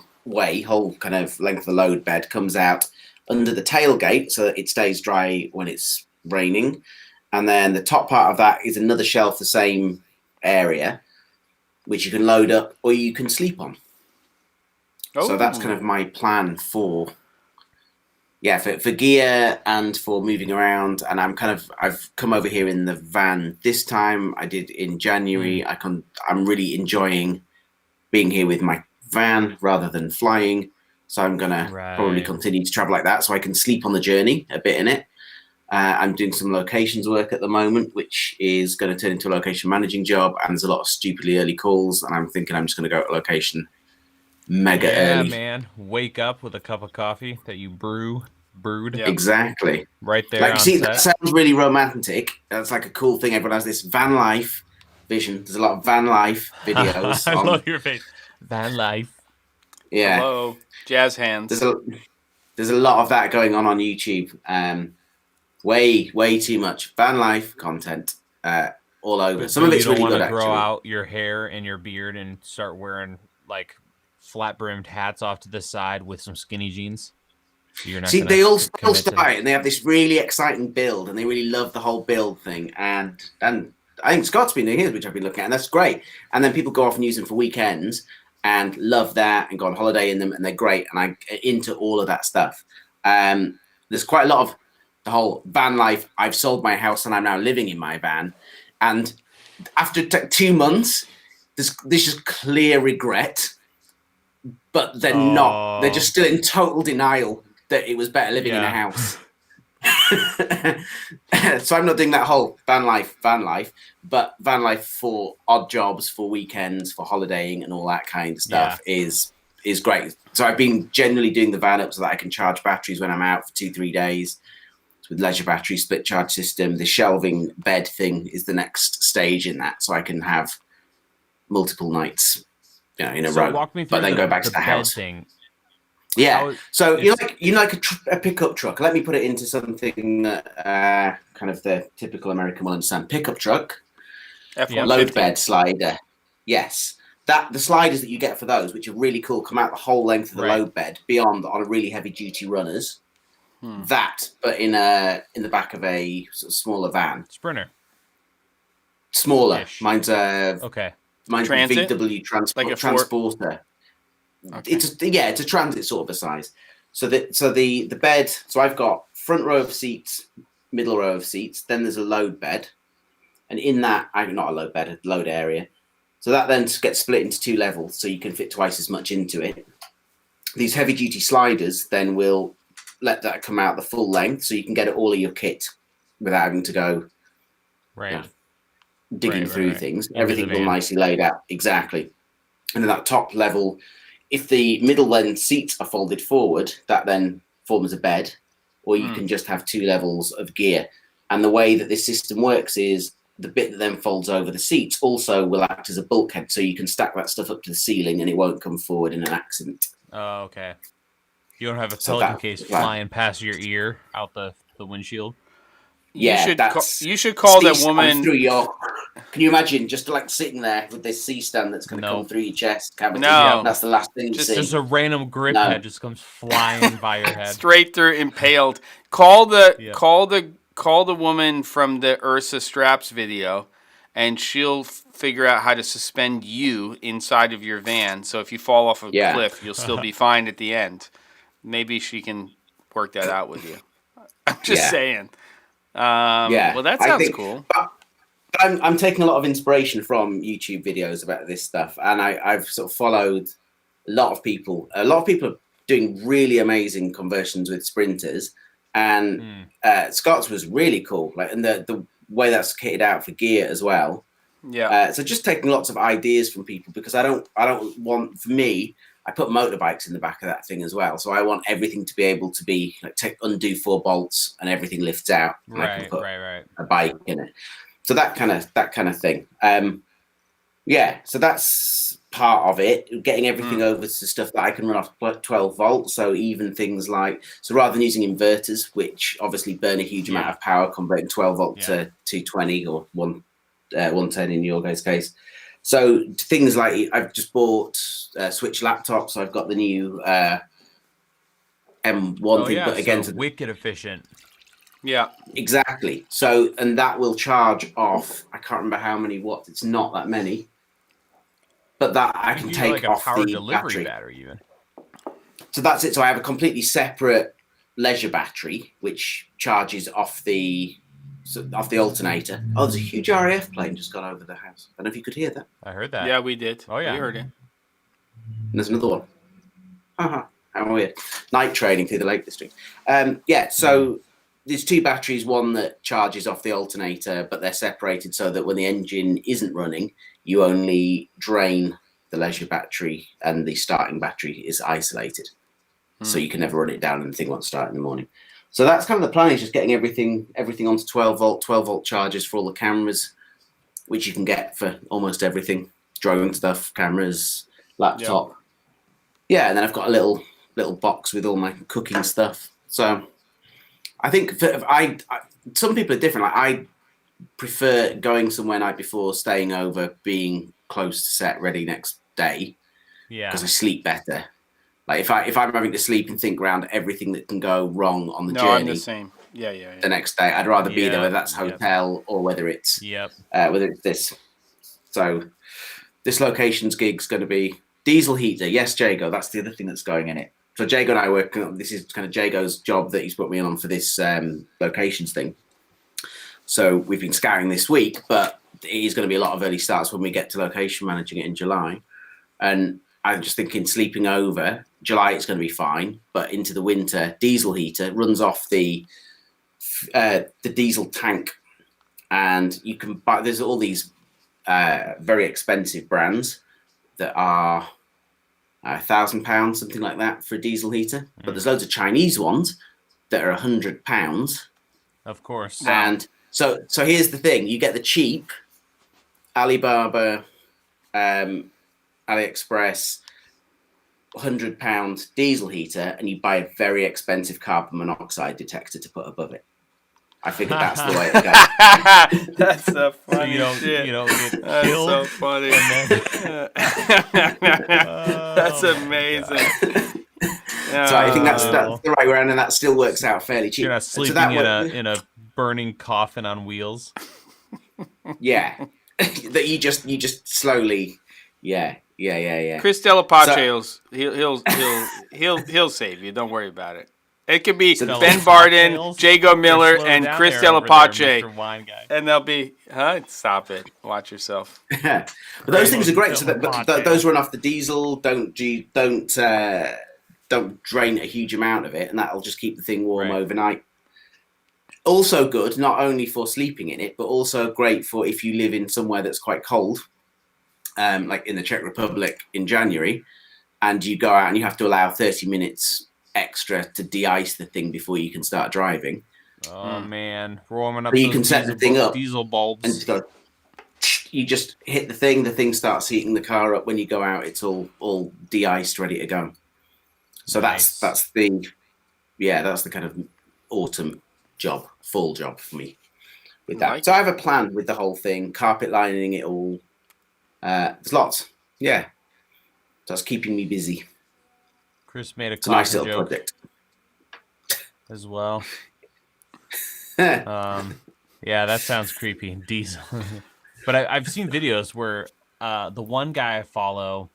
kind of length of the load bed, comes out under the tailgate so that it stays dry when it's raining. And then the top part of that is another shelf, the same area, which you can load up or you can sleep on. Oh. So that's kind of my plan for gear and for moving around. And I've come over here in the van this time. I did in January. I'm really enjoying being here with my van rather than flying. So I'm going to probably continue to travel like that so I can sleep on the journey a bit in it. I'm doing some locations work at the moment, which is going to turn into a location managing job. And there's a lot of stupidly early calls. And I'm thinking I'm just going to go to location mega early. Yeah, man. Wake up with a cup of coffee that you brewed. Yep. Exactly. Right there. Like, see, that sounds really romantic. That's like a cool thing. Everyone has this van life vision. There's a lot of van life videos. I love your face. Van life. Yeah. Hello. Jazz hands. There's a lot of that going on YouTube. Way too much van life content all over. Some of it's really good. You don't want to grow out your hair and your beard and start wearing like flat brimmed hats off to the side with some skinny jeans. You're not. See, they all start and they have this really exciting build, and they really love the whole build thing. And I think Scott's been doing his, which I've been looking at, and that's great. And then people go off and use them for weekends and love that and go on holiday in them, and they're great. And I'm into all of that stuff. There's quite a lot of the whole van life. I've sold my house and I'm now living in my van. And after 2 months, there's just clear regret. But they're not. They're just still in total denial that it was better living in a house. So I'm not doing that whole van life, but van life for odd jobs, for weekends, for holidaying and all that kind of stuff is great. So I've been generally doing the van up so that I can charge batteries when I'm out for 2-3 days. With leisure battery split charge system. The shelving bed thing is the next stage in that, so I can have multiple nights in a row. Walk me through but then go back to the house. Thing. Yeah. So you like a pickup truck. Let me put it into something that kind of the typical American will understand. Pickup truck, load bed slider. Yes. The sliders that you get for those, which are really cool, come out the whole length of the load bed beyond on a really heavy duty runners. That, but in the back of a sort of smaller van. Sprinter. Smaller. Ish. Mine's a Transit? VW transporter. Okay. It's a transit sort of a size. So the bed. So I've got front row of seats, middle row of seats. Then there's a load bed, and in that, not a load bed, a load area. So that then gets split into 2 levels, so you can fit twice as much into it. These heavy duty sliders then will let that come out the full length, so you can get all of your kit without having to go digging through things. Everything will nicely laid out. Exactly. And then that top level, if the middle end seats are folded forward, that then forms a bed, or you can just have 2 levels of gear. And the way that this system works is the bit that then folds over the seats also will act as a bulkhead, so you can stack that stuff up to the ceiling and it won't come forward in an accident. Oh, okay. You don't have a pelican case flying past your ear out the windshield. You should call that woman. Can you imagine just like sitting there with this C-stand that's going to come through your chest cavity? No, that's the last thing you see. Just a random grip head just comes flying by your head, straight through, impaled. Call the woman from the Ursa Straps video, and she'll figure out how to suspend you inside of your van. So if you fall off a cliff, you'll still be fine at the end. Maybe she can work that out with you. I'm just saying. Well, that sounds cool. But I'm taking a lot of inspiration from YouTube videos about this stuff, and I've sort of followed a lot of people. A lot of people are doing really amazing conversions with sprinters, and Scott's was really cool. Like, and the way that's kitted out for gear as well. Yeah. So just taking lots of ideas from people, because I don't want, for me, I put motorbikes in the back of that thing as well. So I want everything to be able to be like undo 4 bolts and everything lifts out. And I can put a bike in it. So that kind of thing. So that's part of it. Getting everything over to stuff that I can run off 12 volts. So even things like, so rather than using inverters, which obviously burn a huge amount of power, converting 12 volt to 220 or 110 in your guys' case. So things like, I've just bought Switch laptops. So I've got the new M1 thing, but again, so wicked efficient. Yeah, exactly. So, and that will charge off, I can't remember how many watts. It's not that many, but that I can take like off power the delivery battery even. So that's it. So I have a completely separate leisure battery, which charges off the alternator. Oh, there's a huge RAF plane just gone over the house. I don't know if you could hear that. I heard that. Yeah, we did. Oh, yeah. We heard it. And there's another one. How weird. Night training through the Lake District. So there's 2 batteries, one that charges off the alternator, but they're separated so that when the engine isn't running, you only drain the leisure battery and the starting battery is isolated. So you can never run it down and the thing won't start in the morning. So that's kind of the plan, is just getting everything onto 12 volt chargers for all the cameras, which you can get for almost everything, drone stuff, cameras, laptop. And then I've got a little box with all my cooking stuff. So I think some people are different. Like, I prefer going somewhere night before, staying over, being close to set, ready next day. Yeah, because I sleep better. Like if I'm having to sleep and think around everything that can go wrong on the journey. I'm the same. Yeah. The next day, I'd rather be there, whether that's hotel or whether it's this. So this location's gig's going to be diesel heater. Yes, Jago. That's the other thing that's going in it. So Jago and I work. This is kind of Jago's job that he's put me on for this locations thing. So we've been scouting this week, but it is going to be a lot of early starts when we get to location managing it in July. And I'm just thinking, sleeping over July, it's going to be fine, but into the winter, diesel heater runs off the diesel tank, and you can buy. There's all these very expensive brands that are £1,000, something like that, for a diesel heater. But there's loads of Chinese ones that are £100. Of course. And so here's the thing: you get the cheap Alibaba, AliExpress, £100 diesel heater, and you buy a very expensive carbon monoxide detector to put above it. I figure that's the way it goes. That's so funny. So you don't get that's killed. So funny. That's amazing. So I think that's the right way around, and that still works out fairly cheap. You're not sleeping in a burning coffin on wheels. Yeah, that you just slowly. Yeah. Chris Delapace, he'll save you. Don't worry about it. It could be Ben Barden, Jago Miller, and Chris Delapace, and they'll be. Stop it. Watch yourself. But those things are great. So those run off the diesel. Don't drain a huge amount of it, and that'll just keep the thing warm overnight. Also good, not only for sleeping in it, but also great for if you live in somewhere that's quite cold, like in the Czech Republic in January, and you go out and you have to allow 30 minutes extra to de-ice the thing before you can start driving. Oh man, warming up. So you can set the thing up, diesel bulbs, and you just hit the thing starts heating the car up. When you go out, it's all de-iced, ready to go. So that's the kind of autumn full job for me with that. So I have a plan with the whole thing, carpet lining it all. There's lots. Yeah. So that's keeping me busy. Chris made a nice little project as well. Yeah, that sounds creepy. Diesel. But I've seen videos where the one guy I follow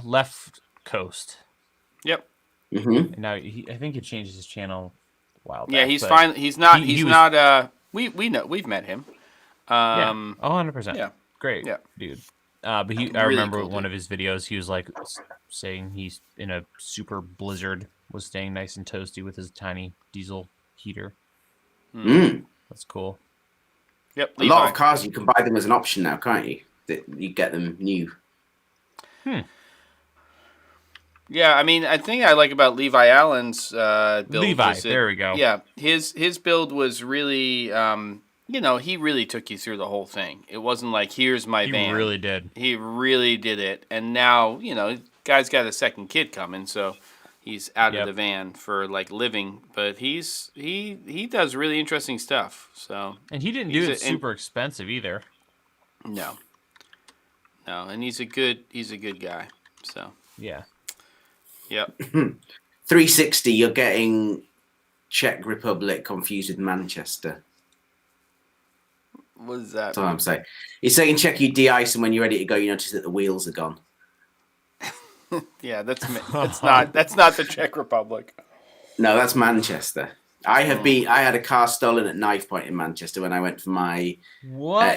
left coast. Yep. Mm-hmm. And now I think he changed his channel a while back. Yeah, he's fine. He's not. We know. We've met him. 100%. Yeah. Great. Yeah. Dude. But I remember one of his videos. He was like saying he's in a super blizzard, was staying nice and toasty with his tiny diesel heater. That's cool. Yep. A lot of cars you can buy them as an option now, can't you? You get them new. Yeah, I mean, I think I like about Levi Allen's build. Levi, there we go. Yeah, his build was really, he really took you through the whole thing. It wasn't like, here's my van. He really did. He really did it. And now, guy's got a second kid coming, so he's out of the van for like living. But he does really interesting stuff. So and he didn't do it super expensive either. No, and he's a good guy. So yeah. Yep. 360, you're getting Czech Republic confused with Manchester. What is that? That's what I'm saying. You're saying Czech, you de-ice, and when you're ready to go, you notice that the wheels are gone. Yeah, that's not the Czech Republic. No, that's Manchester. I had a car stolen at knife point in Manchester when I went for my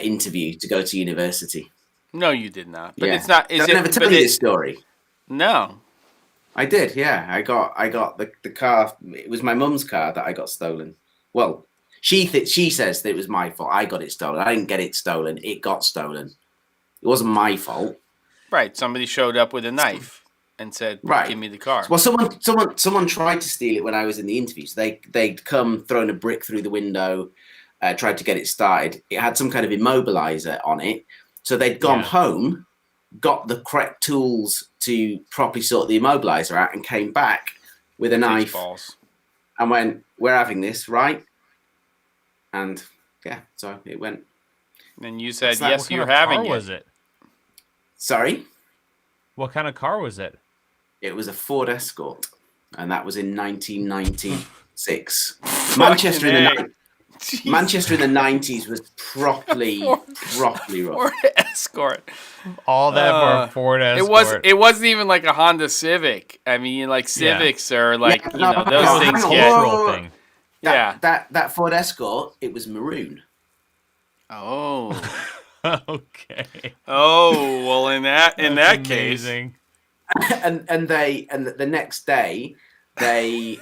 interview to go to university. No, you did not. But it's not. I've never told you this story. No. I did, yeah. I got the car. It was my mum's car that I got stolen. Well, she says that it was my fault. I got it stolen. I didn't get it stolen. It got stolen. It wasn't my fault. Right. Somebody showed up with a knife and said, "Give me the car." Well, someone tried to steal it when I was in the interview. So they'd come throwing a brick through the window, tried to get it started. It had some kind of immobilizer on it. So they'd gone home, got the correct tools to properly sort the immobilizer out, and came back with a knife and went, "We're having this, right?" And so it went. And you said, "Yes, you're having it." Was it? Sorry? What kind of car was it? It was a Ford Escort, and that was in 1996. Manchester in the 90s was properly rough. Ford Escort. All that for a Ford Escort. It wasn't even like a Honda Civic. I mean, like Civics are like those things get. That Ford Escort, it was maroon. Oh. Okay. Oh well, in that case, and the next day they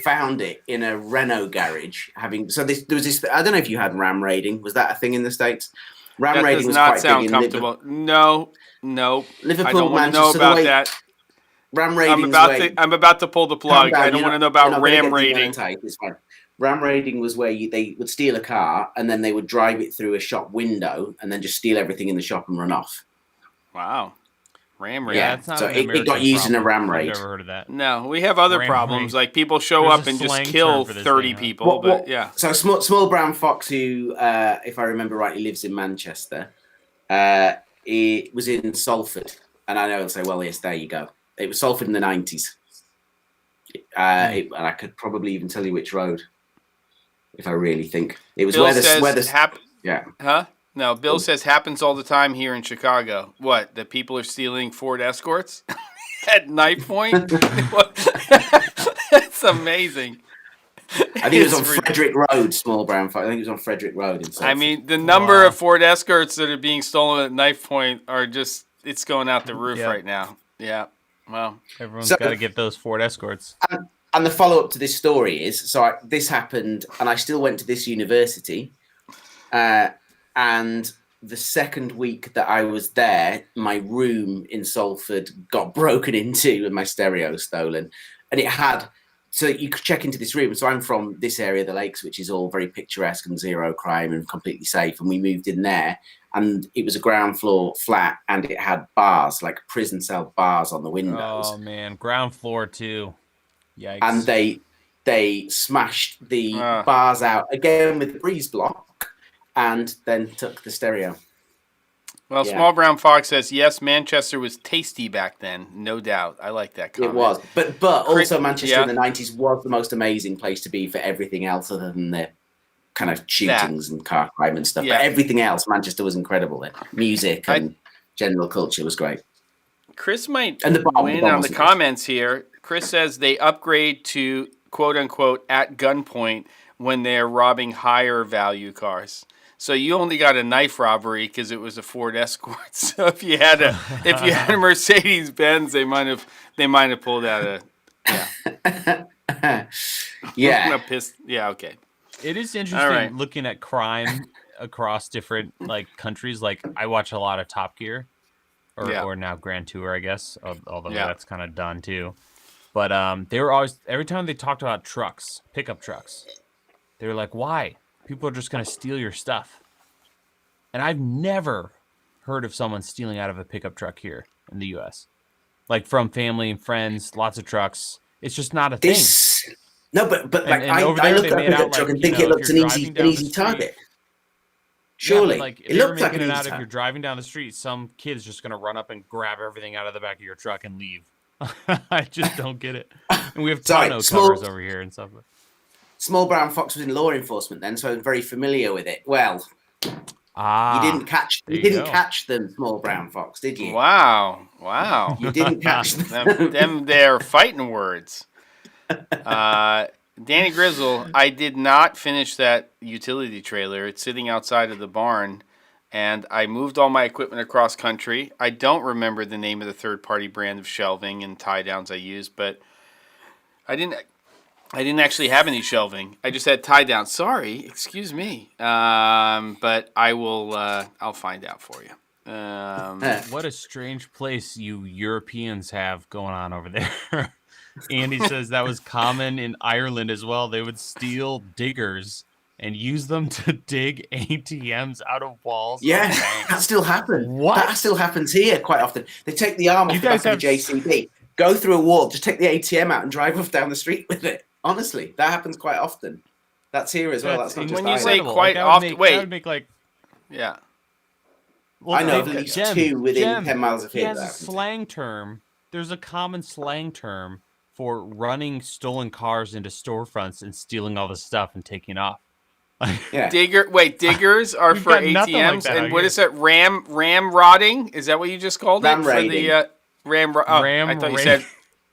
found it in a Renault garage. There was this. I don't know if you had ram raiding. Was that a thing in the States? Ram raiding was quite big in comfortable. No. Liverpool, I don't want to know about that. Ram raiding. I'm about to pull the plug. I don't want to know about ram raiding. It's fine. Ram raiding was where they would steal a car and then they would drive it through a shop window and then just steal everything in the shop and run off. Wow. Ram raid. Yeah, so it got used in a ram raid. I've never heard of that. No, we have other problems. Like people show up and just kill 30 people. So small brown fox who, if I remember rightly, lives in Manchester. It was in Salford. And I know they'll say, well, yes, there you go. It was Salford in the 90s. And I could probably even tell you which road if I really think. It was Bill where says the yeah. Huh? No, Bill says happens all the time here in Chicago. What? That people are stealing Ford Escorts at knife point? That's amazing. I think it was on Frederick Road, Small Brown Fox. I think it was on Frederick Road in Salford. I mean, the number of Ford Escorts that are being stolen at knife point are just, it's going out the roof right now. Yeah. Well, everyone's got to get those Ford Escorts. And the follow-up to this story is, this happened, and I still went to this university, and the second week that I was there, my room in Salford got broken into and my stereo stolen. And it had, so you could check into this room. So I'm from this area of the lakes, which is all very picturesque and zero crime and completely safe. And we moved in there, and it was a ground floor flat, and it had bars, like prison cell bars on the windows. Oh man, ground floor too. Yikes. And they smashed the bars out again with the breeze block, and then took the stereo. Well, Small Brown Fox says, yes, Manchester was tasty back then, no doubt. I like that comment. It was. But also Manchester in the 90s was the most amazing place to be for everything else other than the kind of shootings and car crime and stuff. Yeah. But everything else, Manchester was incredible then. Music and general culture was great. Chris might win on the comments here. Chris says they upgrade to, quote-unquote, at gunpoint when they're robbing higher value cars. So you only got a knife robbery because it was a Ford Escort. So if you had a Mercedes Benz, they might have pulled out yeah. Okay. It is interesting looking at crime across different countries. Like I watch a lot of Top Gear, or now Grand Tour, I guess. Although that's kind of done too. But they were always, every time they talked about trucks, pickup trucks, they were like, "Why? People are just going to steal your stuff." And I've never heard of someone stealing out of a pickup truck here in the U.S. Like from family and friends, lots of trucks. It's just not a thing. No, but like I look at a pickup truck and think it looks an easy target. Surely, it looks like an easy target. If you're driving down the street, some kid's just going to run up and grab everything out of the back of your truck and leave. I just don't get it. And we have tonneau covers over here and stuff. Small Brown Fox was in law enforcement then, so I'm very familiar with it. Well, you didn't catch them, Small Brown Fox, did you? Wow. You didn't catch them. them they're fighting words. Danny Grizzle, I did not finish that utility trailer. It's sitting outside of the barn, and I moved all my equipment across country. I don't remember the name of the third-party brand of shelving and tie-downs I used, but I didn't actually have any shelving. I just had tie-downs. Sorry, excuse me. But I will. I'll find out for you. What a strange place you Europeans have going on over there. Andy says that was common in Ireland as well. They would steal diggers and use them to dig ATMs out of walls. Yeah, that still happens. That still happens here quite often. They take the arm off the back of a JCB, go through a wall, just take the ATM out and drive off down the street with it. Honestly, that happens quite often. That's here as well. That's not just when you say quite often. Wait, that would make yeah. Well, I know at least two within 10 miles of here. He has a slang term. There's a common slang term for running stolen cars into storefronts and stealing all the stuff and taking off. Yeah. Diggers are for ATMs, and what is that? Ramrodding? Is that what you just called it? For the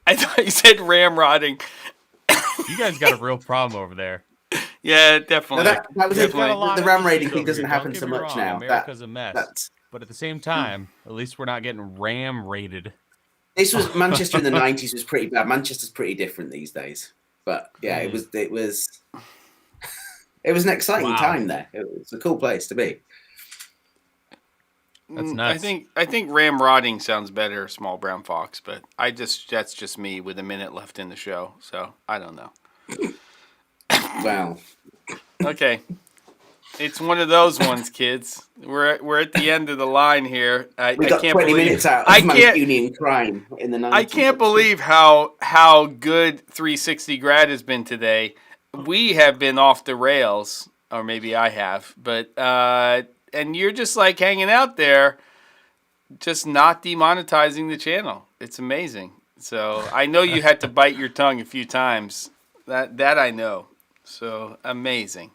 I thought you said ramrodding. You guys got a real problem over there. Yeah, definitely. No, that was the ram raiding thing doesn't happen so much now. America's a mess. But at the same time, at least we're not getting ram raided. This was Manchester in the 90s was pretty bad. Manchester's pretty different these days. But yeah, it was an exciting time there. It was a cool place to be. That's nuts. I think ramrodding sounds better, Small Brown Fox, but that's just me with a minute left in the show, so I don't know. Well, okay, it's one of those ones, kids. We're at the end of the line here. We got 20 minutes out of Mancunian crime in the 90s. I can't believe how good 360 Grad has been today. We have been off the rails, or maybe I have, but and you're just like hanging out there, just not demonetizing the channel. It's amazing. So I know you had to bite your tongue a few times. That I know. So amazing.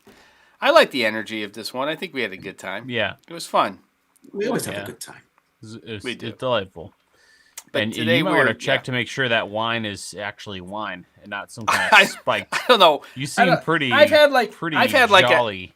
I like the energy of this one. I think we had a good time. Yeah. It was fun. We always have a good time. It's delightful. But and today you might want to check to make sure that wine is actually wine and not some kind of spiked. I don't know. You seem pretty. I've had jolly.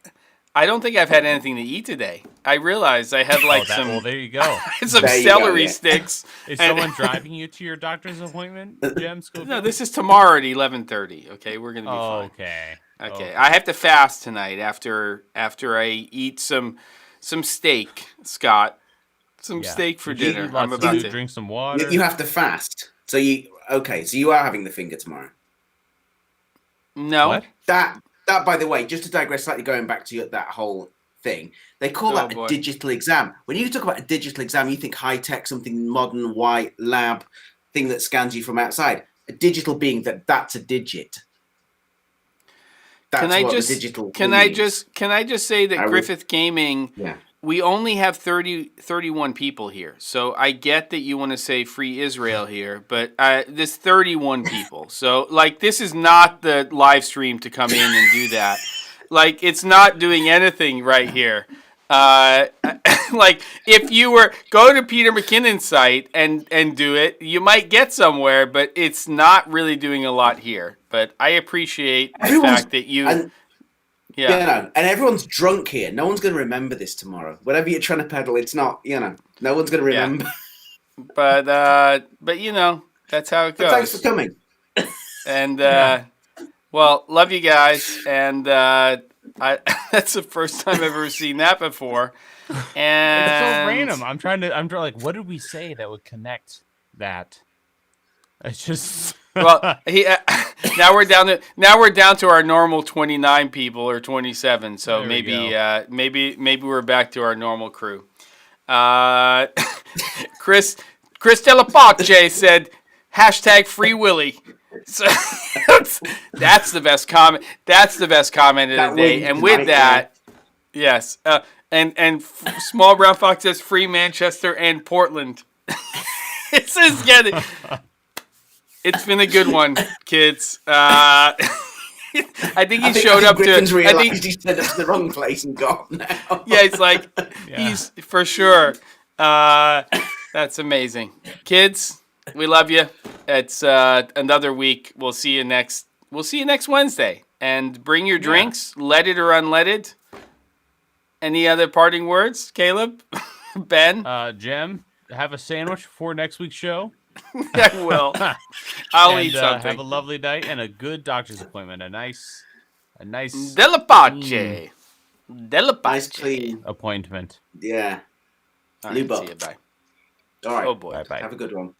I don't think I've had anything to eat today. I realized I had some. Well, there you go. Some celery sticks. Is someone driving you to your doctor's appointment, Jem? No, this is tomorrow at 11:30. Okay, we're gonna be fine. Okay. I have to fast tonight after I eat some steak, Scott. Some steak for dinner. I'm about to drink some water. You have to fast. So you are having the finger tomorrow. No. What? That by the way, just to digress slightly, going back to that whole thing, they call that a digital exam. When you talk about a digital exam, you think high tech, something modern, white lab thing that scans you from outside. A digital being that's a digit. That's can I just say that Griffith Gaming, we only have 31 people here. So I get that you want to say free Israel here, but there's 31 people. So this is not the live stream to come in and do that. It's not doing anything right here. If you were go to Peter McKinnon's site and do it, you might get somewhere, but it's not really doing a lot here. But I appreciate the fact that you, and everyone's drunk here. No one's going to remember this tomorrow. Whatever you're trying to peddle, it's not. No one's going to remember. Yeah. But that's how it goes. But thanks for coming. And well, love you guys, and that's the first time I've ever seen that before. And it's so random. I'm trying what did we say that would connect that? It's just well, now we're down to our normal 29 people or 27. So maybe we're back to our normal crew. Chris Delapace said #Free Willy. So that's the best comment. That's the best comment of the day. And with that, yes. And Small Brown Fox says free Manchester and Portland. It's been a good one, kids. I think he showed up to. I think he said up to the wrong place and gone now. Yeah, he's for sure. That's amazing, kids. We love you. It's another week. We'll see you next Wednesday. And bring your drinks, leaded or unleaded. Any other parting words, Caleb? Ben? Jem, have a sandwich before next week's show. I will. I'll eat something. Have a lovely night and a good doctor's appointment. A nice Delapace. Nice clean appointment. Yeah. All right, see you. Bye. All right. Oh boy. Bye. Have a good one.